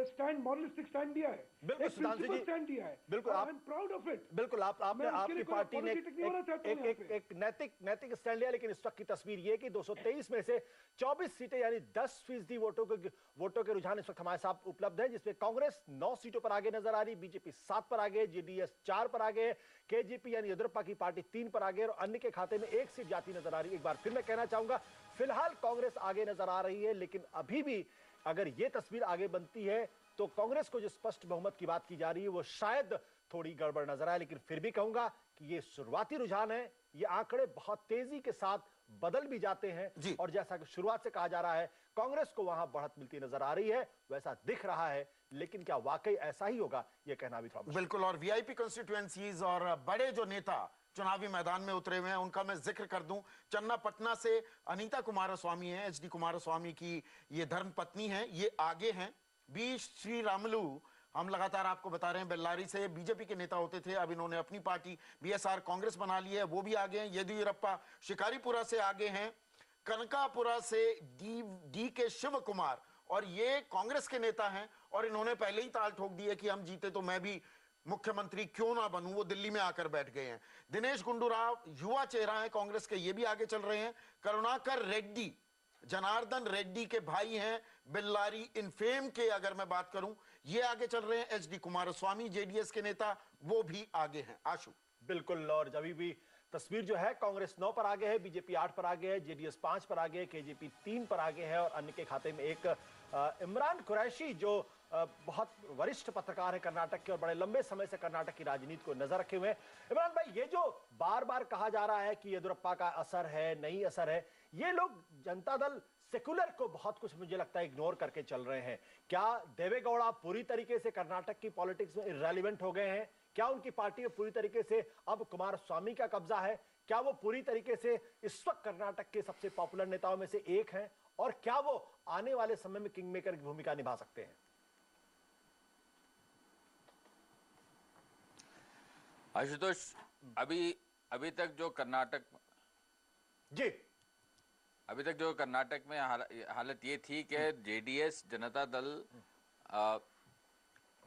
स्टैंड मॉरलिस्टिक स्टैंड दिया है, बिल्कुल सुधांशु जी स्टैंड दिया है, बिल्कुल I am proud of it. बिल्कुल आपने आपकी पार्टी ने एक नैतिक स्टैंड लिया, लेकिन इस वक्त की तस्वीर ये कि 223 में से 24 सीटें यानी 10% वोटों के रुझान इस वक्त हमारे साथ उपलब्ध है, जिसमें कांग्रेस 9 सीटों पर आगे नजर आ रही, बीजेपी 7 पर आगे, जेडीएस 4 पर आगे, केजेपी यानी येदियुरप्पा की पार्टी 3 पर आगे और अन्य के खाते में 1 सीट जाती नजर आ रही है। एक बार फिर मैं कहना चाहूंगा फिलहाल कांग्रेस आगे नजर आ रही है, लेकिन अभी भी अगर यह तस्वीर आगे बनती है तो कांग्रेस को जो स्पष्ट बहुमत की बात की जा रही है वो शायद थोड़ी गड़बड़ नजर आए, लेकिन फिर भी कहूंगा कि ये शुरुआती रुझान है, ये आंकड़े बहुत तेजी के साथ बदल भी जाते हैं और जैसा कि शुरुआत से कहा जा रहा है कांग्रेस को वहां बढ़त मिलती नजर आ रही है, वैसा दिख रहा है, लेकिन क्या वाकई ऐसा ही होगा यह कहना भी थोड़ा बिल्कुल। और वीआईपी कंस्टिट्यूएंसीज और बड़े जो नेता चुनावी मैदान में उतरे हुए हैं उनका मैं जिक्र कर दूं, चन्नापटना से अनीता कुमारस्वामी है, एचडी कुमारस्वामी की ये धर्म पत्नी है, ये आगे हैं। बी श्रीरामुलु हम लगातार आपको बता रहे हैं बेल्लारी से बीजेपी के नेता होते थे, अब इन्होंने अपनी पार्टी बीएसआर कांग्रेस बना ली है, वो भी आगे हैं। येदियुरप्पा शिकारीपुरा से आगे हैं, कनकापुरा से डी के शिव कुमार और ये कांग्रेस के नेता हैं और इन्होंने पहले ही ताल ठोक दी है कि हम जीते तो मैं भी मुख्यमंत्री क्यों ना बनूं, वो दिल्ली में आकर बैठ गए हैं। दिनेश गुंडूराव युवा चेहरा है कांग्रेस के, ये भी आगे चल रहे हैं। करुणाकर रेड्डी जनार्दन रेड्डी के भाई हैं, बेल्लारी इनफेम के अगर मैं बात करूं, ये आगे चल रहे हैं। एचडी कुमारस्वामी जेडीएस के नेता वो भी आगे हैं। आशु बिल्कुल, और जब भी तस्वीर जो है कांग्रेस 9 पर आगे है, बीजेपी 8 पर आगे है, जेडीएस 5 पर आगे है, केजेपी 3 पर आगे है और अन्य के खाते में एक इमरान कुरैशी जो बहुत वरिष्ठ पत्रकार है कर्नाटक के और बड़े लंबे समय से कर्नाटक की राजनीति को नजर रखे हुए हैं। इमरान भाई, ये जो बार बार कहा जा रहा है कि येदियुरप्पा का असर है, नहीं असर है, ये लोग जनता दल सेकुलर को बहुत कुछ मुझे लगता है इग्नोर करके चल रहे हैं। क्या देवेगौड़ा पूरी तरीके से कर्नाटक की पॉलिटिक्स में इररेलेवेंट हो गए हैं? क्या उनकी पार्टी में पूरी तरीके से अब कुमारस्वामी का कब्जा है? क्या वो पूरी तरीके से इस वक्त कर्नाटक के सबसे पॉपुलर नेताओं में से एक हैं? और क्या वो आने वाले समय में किंग मेकर की भूमिका निभा सकते हैं? आशुतोष, अभी तक जो कर्नाटक में हालत ये थी कि जेडीएस जनता दल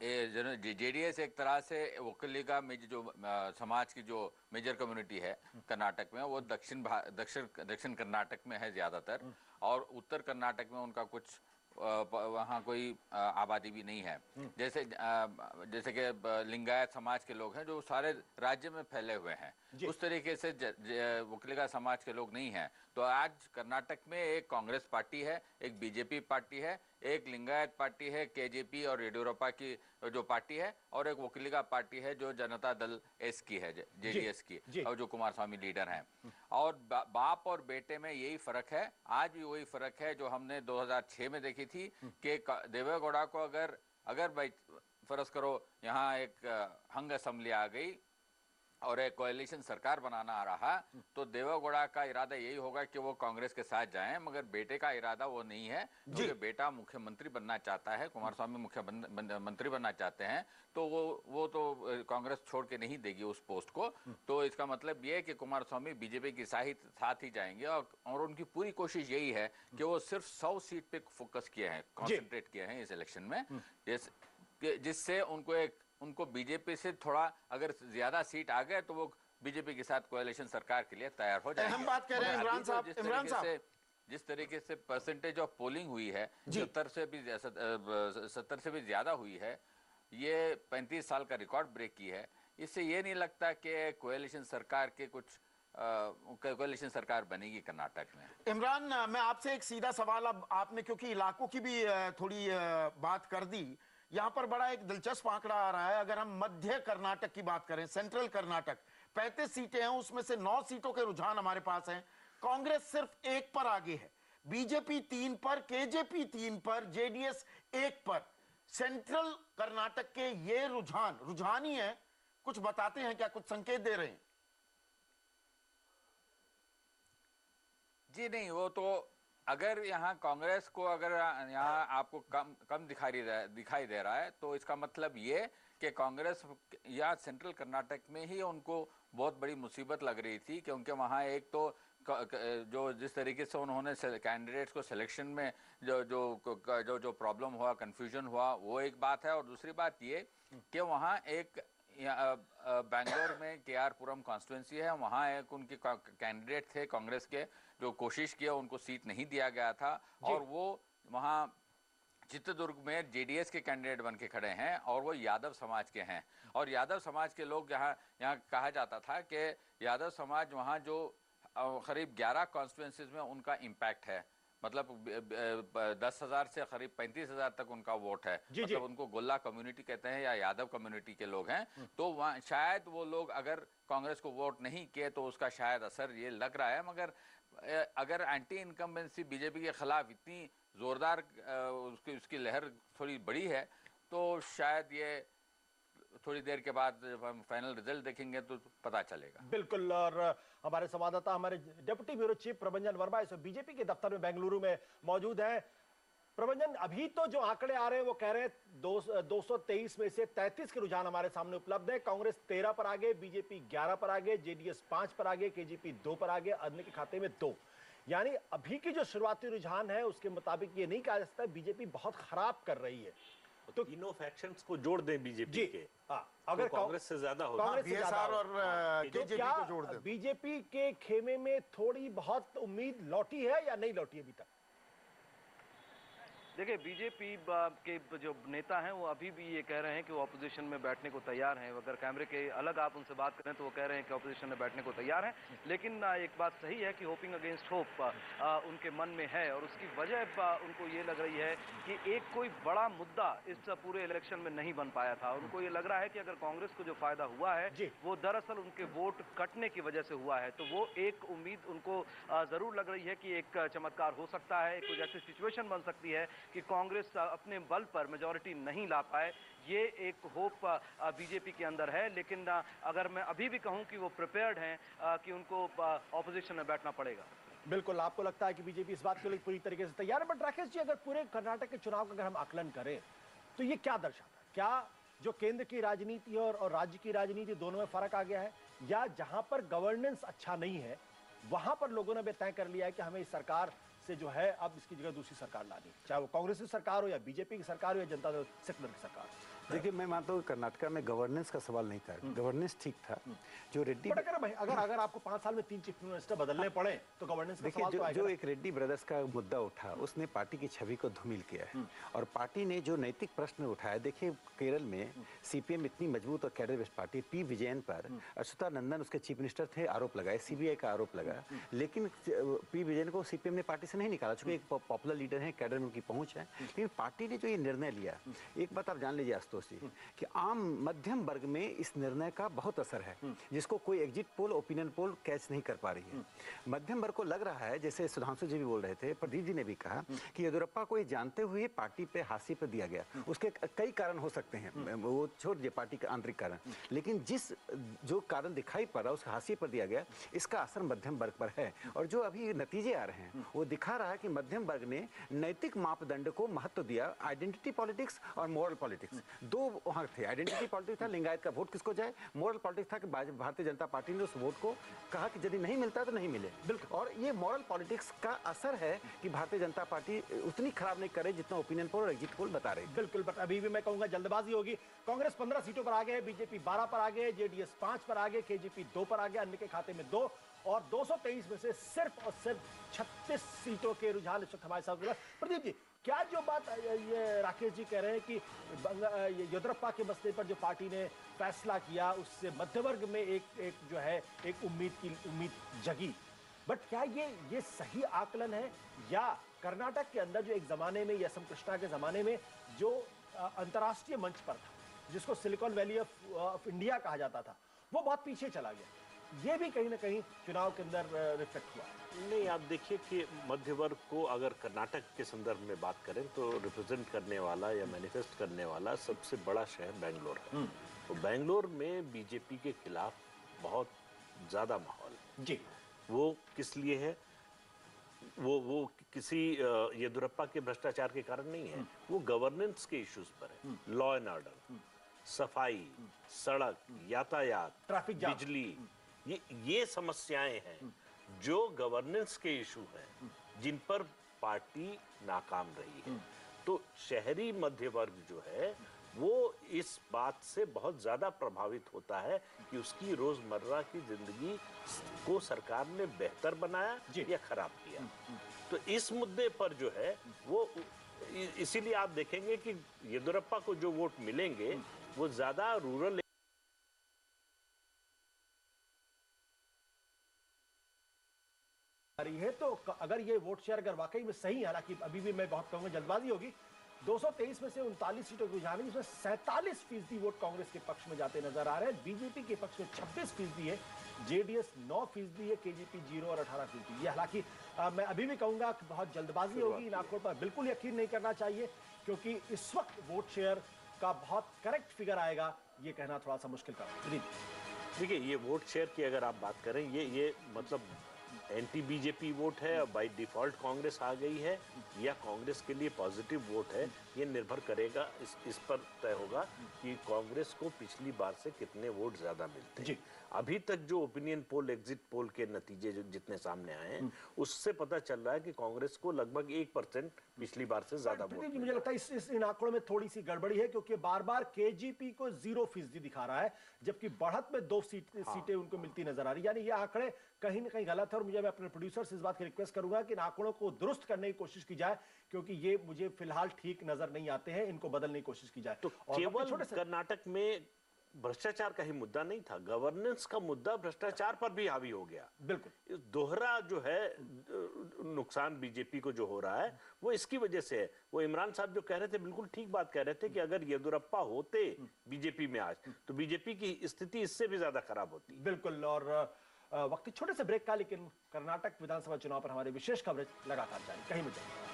जेडीएस एक तरह से वकीलिका में जो समाज की जो मेजर कम्युनिटी है कर्नाटक में, वो दक्षिण कर्नाटक में है ज्यादातर, और उत्तर कर्नाटक में उनका कुछ वहाँ कोई आबादी भी नहीं है। जैसे कि लिंगायत समाज के लोग हैं जो सारे राज्य में फैले हुए हैं, उस तरीके से वकीलिका समाज के लोग नहीं हैं। तो आज कर्नाटक में एक कांग्रेस पार्टी है, एक बीजेपी पार्टी है, एक लिंगायत पार्टी है केजेपी और येदियुरप्पा की जो पार्टी है, और एक वकीलिका पार्टी है जो जनता दल एस की है, जेडीएस की, और जो कुमारस्वामी लीडर हैं। और बाप और बेटे में यही फर्क है, आज भी वही फर्क है जो हमने 2006 में देखी थी कि देवेगौड़ा को अगर भाई फर्ज करो यहाँ एक हंग असेंबली आ गई और एक कोएलिशन सरकार बनाना आ रहा, तो देवेगौड़ा का इरादा यही होगा कि वो कांग्रेस के साथ जाएं, मगर बेटे का इरादा वो नहीं है, क्योंकि बेटा मुख्यमंत्री बनना चाहता है, कुमारस्वामी मुख्यमंत्री बनना चाहते हैं, तो वो तो कांग्रेस छोड़ के नहीं देगी उस पोस्ट को। तो इसका मतलब ये है कि कुमारस्वामी बीजेपी के साथ ही जाएंगे, और उनकी पूरी कोशिश यही है कि वो सिर्फ 100 सीट पे फोकस किए हैं, कॉन्सेंट्रेट किए हैं इस इलेक्शन में, जिससे उनको बीजेपी से थोड़ा अगर ज्यादा सीट आ गए तो वो बीजेपी के साथ कोएलिशन सरकार के लिए तैयार हो जाएंगे। हम बात कर रहे हैं इमरान साहब, जिस तरीके से परसेंटेज ऑफ पोलिंग हुई है 70 से भी ज्यादा हुई है, ये 35 साल का रिकॉर्ड ब्रेक की है। इससे ये नहीं लगता कि कोएलिशन सरकार बनेगी कर्नाटक में। इमरान, मैं आपसे एक सीधा सवाल, अब आपने क्योंकि इलाकों की भी थोड़ी बात कर दी, यहां पर बड़ा एक दिलचस्प आंकड़ा आ रहा है। अगर हम मध्य कर्नाटक की बात करें, सेंट्रल कर्नाटक, 35 सीटें हैं, उसमें से 9 सीटों के रुझान हमारे पास हैं। कांग्रेस सिर्फ 1 पर आगे है, बीजेपी 3 पर, केजेपी 3 पर, जेडीएस 1 पर। सेंट्रल कर्नाटक के ये रुझान ही है, कुछ बताते हैं क्या, कुछ संकेत दे रहे हैं? जी नहीं, वो तो अगर यहाँ कांग्रेस को अगर यहाँ आपको कम दिखाई दे रहा है, तो इसका मतलब ये कि कांग्रेस या सेंट्रल कर्नाटक में ही उनको बहुत बड़ी मुसीबत लग रही थी, क्योंकि वहाँ एक तो जो जिस तरीके से उन्होंने कैंडिडेट्स को सिलेक्शन में जो जो जो जो प्रॉब्लम हुआ, कंफ्यूजन हुआ, वो एक बात है। और दूसरी बात ये कि वहाँ एक बेंगलोर में KR पुरम कॉन्स्टिट्यूंसी है, वहाँ एक उनके कैंडिडेट थे कांग्रेस के जो कोशिश किया, उनको सीट नहीं दिया गया था और वो वहाँ चित्रदुर्ग में JDS के कैंडिडेट बन के खड़े हैं और वो यादव समाज के हैं। और यादव समाज के लोग यहाँ कहा जाता था कि यादव समाज वहाँ जो करीब 11 कॉन्स्टिट्यूंसीज में उनका इम्पैक्ट है, मतलब 10,000 से करीब 35,000 तक उनका वोट है। मतलब उनको गोल्ला कम्युनिटी कहते हैं या यादव कम्युनिटी के लोग हैं। तो वहाँ शायद वो लोग अगर कांग्रेस को वोट नहीं किए तो उसका शायद असर ये लग रहा है। मगर अगर एंटी इनकम्बेंसी बीजेपी के खिलाफ इतनी जोरदार उसकी लहर थोड़ी बड़ी है तो शायद ये थोड़ी देर के बाद जब हम फाइनल रिजल्ट देखेंगे तो पता चलेगा। बिल्कुल। और हमारे संवाददाता, हमारे डिप्टी ब्यूरो चीफ प्रभंजन वर्मा इस बीजेपी के दफ्तर में बेंगलुरु में मौजूद हैं। प्रभंजन, अभी तो जो आंकड़े आ रहे हैं वो कह रहे हैं 223 में से 33 के रुझान हमारे सामने उपलब्ध है। कांग्रेस 13 पर आगे, बीजेपी 11 पर आगे, JDS 5 पर आगे, KJP 2 पर आगे, अन्य के खाते में 2। यानी अभी की जो शुरुआती रुझान है उसके मुताबिक ये नहीं कहा जा सकता बीजेपी बहुत खराब कर रही है। तो तीनों फैक्शंस को जोड़ दें बीजेपी के, अगर तो कांग्रेस से ज्यादा होगा। BSR और KJP को जोड़ दें। बीजेपी के खेमे में थोड़ी बहुत उम्मीद लौटी है या नहीं लौटी अभी तक? देखिए, बीजेपी के जो नेता हैं वो अभी भी ये कह रहे हैं कि वो अपोजिशन में बैठने को तैयार हैं। अगर कैमरे के अलग आप उनसे बात करें तो वो कह रहे हैं कि अपोजिशन में बैठने को तैयार हैं। लेकिन एक बात सही है कि होपिंग अगेंस्ट होप उनके मन में है और उसकी वजह उनको ये लग रही है कि एक कोई बड़ा मुद्दा इस पूरे इलेक्शन में नहीं बन पाया था। उनको ये लग रहा है कि अगर कांग्रेस को जो फायदा हुआ है वो दरअसल उनके वोट कटने की वजह से हुआ है। तो वो एक उम्मीद उनको जरूर लग रही है कि एक चमत्कार हो सकता है, कुछ ऐसी सिचुएशन बन सकती है कि कांग्रेस अपने बल पर मेजॉरिटी नहीं ला पाए। ये एक होप बीजेपी के अंदर है। लेकिन अगर मैं अभी भी कहूं कि वो प्रिपेयर्ड हैं कि उनको ऑपोजिशन में बैठना पड़ेगा। बिल्कुल, आपको लगता है कि बीजेपी इस बात के लिए पूरी तरीके से तैयार है। बट राकेश जी, अगर पूरे कर्नाटक के चुनाव का अगर हम आकलन करें तो ये क्या दर्शाता है? क्या जो केंद्र की राजनीति और राज्य की राजनीति दोनों में फर्क आ गया है, या जहां पर गवर्नेंस अच्छा नहीं है वहां पर लोगों ने भी तय कर लिया है कि हमें इस सरकार से जो है अब इसकी जगह दूसरी सरकार लानी, चाहे वो कांग्रेस की सरकार हो या बीजेपी की सरकार हो या जनता दल सेकुलर की सरकार? देखिए, मैं मानता हूँ कर्नाटक में गवर्नेंस का सवाल नहीं था, गवर्नेंस ठीक था। जो रेड्डी अगर आपको 5 साल में 3 चीफ मिनिस्टर बदलने पड़े तो गवर्नेंस का सवाल तो आएगा। जो एक रेड्डी ब्रदर्स का मुद्दा उठा उसने पार्टी की छवि को धूमिल किया है और पार्टी ने जो नैतिक प्रश्न उठाया, देखिए केरल में CPM इतनी मजबूत और cadre based party, P Vijayan पर अच्युतानंदन उसके चीफ मिनिस्टर थे, आरोप लगाए, CBI का आरोप लगा, लेकिन P विजयन को CPM ने पार्टी से नहीं निकाला चूंकि एक पॉपुलर लीडर है, कैडर में उनकी पहुंच है। लेकिन पार्टी ने जो ये निर्णय लिया, एक बात आप जान लीजिए आशुतोष जी कि आम मध्यम वर्ग में इस निर्णय का बहुत असर है जिसको कोई exit poll, opinion poll catch नहीं कर पा रही है। मध्यम वर्ग को लग रहा है, जैसे सुधांशु जी भी बोल रहे थे, प्रदीप जी ने भी कहा कि येदियुरप्पा को ये जानते हुए पार्टी पे हाशिए पर दिया गया। उसके कई कारण हो सकते हैं, वो छोड़ दिए पार्टी का आंतरिक कारण, लेकिन जो कारण दिखाई पड़ रहा है उस हाशिए पर दिया गया, इसका असर मध्यम वर्ग पर है। और जो अभी नतीजे आ रहे हैं वो दिखा रहा है कि मध्यम वर्ग ने नैतिक मापदंड को महत्व दिया। आइडेंटिटी पॉलिटिक्स और मोरल पॉलिटिक्स दो वहां थे। आइडेंटिटी पॉलिटिक्स था लिंगायत का वोट किसको जाए, मोरल पॉलिटिक्स था कि भारतीय जनता पार्टी ने उस वोट को कहा कि यदि नहीं मिलता तो नहीं मिले। बिल्कुल, और ये मोरल पॉलिटिक्स का असर है कि भारतीय जनता पार्टी उतनी खराब नहीं करे जितना ओपिनियन पोल और एग्जिट पोल बता रहे। बिल्कुल, बट अभी भी मैं कहूंगा जल्दबाजी होगी। कांग्रेस 15 सीटों पर आगे है, बीजेपी 12 पर आगे, JDS 5 पर आगे, KJP 2 पर आगे, अन्य के खाते में 2, और 223 में से सिर्फ और सिर्फ 36 सीटों के रुझान इस वक्त हमारे साथ। प्रदीप जी, क्या जो बात ये राकेश जी कह रहे हैं कि येदियुरप्पा के मसले पर जो पार्टी ने फैसला किया उससे मध्य वर्ग में एक जो है एक उम्मीद जगी, बट क्या ये सही आकलन है, या कर्नाटक के अंदर जो एक जमाने में SM कृष्णा के जमाने में जो अंतर्राष्ट्रीय मंच पर था, जिसको सिलिकॉन वैली ऑफ इंडिया कहा जाता था, वो बहुत पीछे चला गया? ये भी कहीं ना कहीं चुनाव के अंदर रिफ्लेक्ट हुआ? नहीं, आप देखिए कि मध्य वर्ग को अगर कर्नाटक के संदर्भ में बात करें तो रिप्रेजेंट करने वाला या मैनिफेस्ट करने वाला सबसे बड़ा शहर बेंगलोर है। तो बेंगलोर में बीजेपी के खिलाफ बहुत ज्यादा माहौल है जी। वो किस लिए है? वो किसी येदियुरप्पा के भ्रष्टाचार के कारण नहीं है, वो गवर्नेंस के इश्यूज पर है। लॉ एंड ऑर्डर, सफाई, सड़क, यातायात, ट्रैफिक जाम, बिजली, ये समस्याएं हैं। जो गवर्नेंस के इशू हैं जिन पर पार्टी नाकाम रही है, तो शहरी मध्य वर्ग जो है वो इस बात से बहुत ज्यादा प्रभावित होता है कि उसकी रोजमर्रा की जिंदगी को सरकार ने बेहतर बनाया या खराब किया। तो इस मुद्दे पर जो है वो इसीलिए आप देखेंगे कि येदियुरप्पा को जो वोट मिलेंगे वो ज्यादा रूरल रही है। तो अगर ये वोट शेयर अगर वाकई में सही है, हालांकि अभी भी मैं बहुत कहूंगा जल्दबाजी होगी, 223 में से 39 सीटों की रुझान है जिसमें 47% वोट कांग्रेस के पक्ष में जाते नजर आ रहे हैं। बीजेपी के पक्ष में 26% है, जेडीएस 9% है, केजेपी 0 और 18%। ये हालांकि मैं अभी भी कहूंगा कि बहुत जल्दबाजी होगी, इन आंकड़ों पर बिल्कुल यकीन नहीं करना चाहिए, क्योंकि इस वक्त वोट शेयर का बहुत करेक्ट फिगर आएगा ये कहना थोड़ा सा मुश्किल काम। देखिए, ये वोट शेयर की अगर आप बात करें, ये मतलब एंटी बीजेपी वोट है और बाय डिफॉल्ट कांग्रेस आ गई है या कांग्रेस के लिए पॉजिटिव वोट है, ये निर्भर करेगा इस पर तय होगा कि कांग्रेस को पिछली बार से कितने वोट ज्यादा मिलते हैं। अभी तक जो ओपिनियन पोल, एग्जिट पोल के नतीजे जो जितने सामने आए हैं उससे पता चल रहा है कि कांग्रेस को लगभग 1% पिछली बार से ज्यादा वोट। मुझे लगता है इन आंकड़ों में थोड़ी सी गड़बड़ी है, क्योंकि बार बार केजीपी को 0% दिखा रहा है, जबकि बढ़त में 2 सीटें उनको मिलती नजर आ रही है। यानी ये आंकड़े कहीं ना कहीं गलत है, और मैं अपने प्रोड्यूसर से इस बात की रिक्वेस्ट करूंगा कि इन आंकड़ों को दुरुस्त करने की कोशिश की जाए, क्योंकि ये मुझे फिलहाल ठीक नजर नहीं आते हैं, इनको बदलने की कोशिश की जाए। तो केवल कर्नाटक में भ्रष्टाचार का ही मुद्दा नहीं था, गवर्नेंस का मुद्दा भ्रष्टाचार पर भी हावी हो गया। बिल्कुल दोहरा जो है नुकसान बीजेपी को जो हो रहा है वो इसकी वजह से है। वो इमरान साहब जो कह रहे थे बिल्कुल ठीक बात कह रहे थे कि अगर येदियुरप्पा होते बीजेपी में आज तो बीजेपी की स्थिति इससे भी ज्यादा खराब होती। बिल्कुल। और वक्त छोटे से ब्रेक का, लेकिन कर्नाटक विधानसभा चुनाव पर हमारे विशेष कवरेज लगातार जारी, कहीं मत जाइए।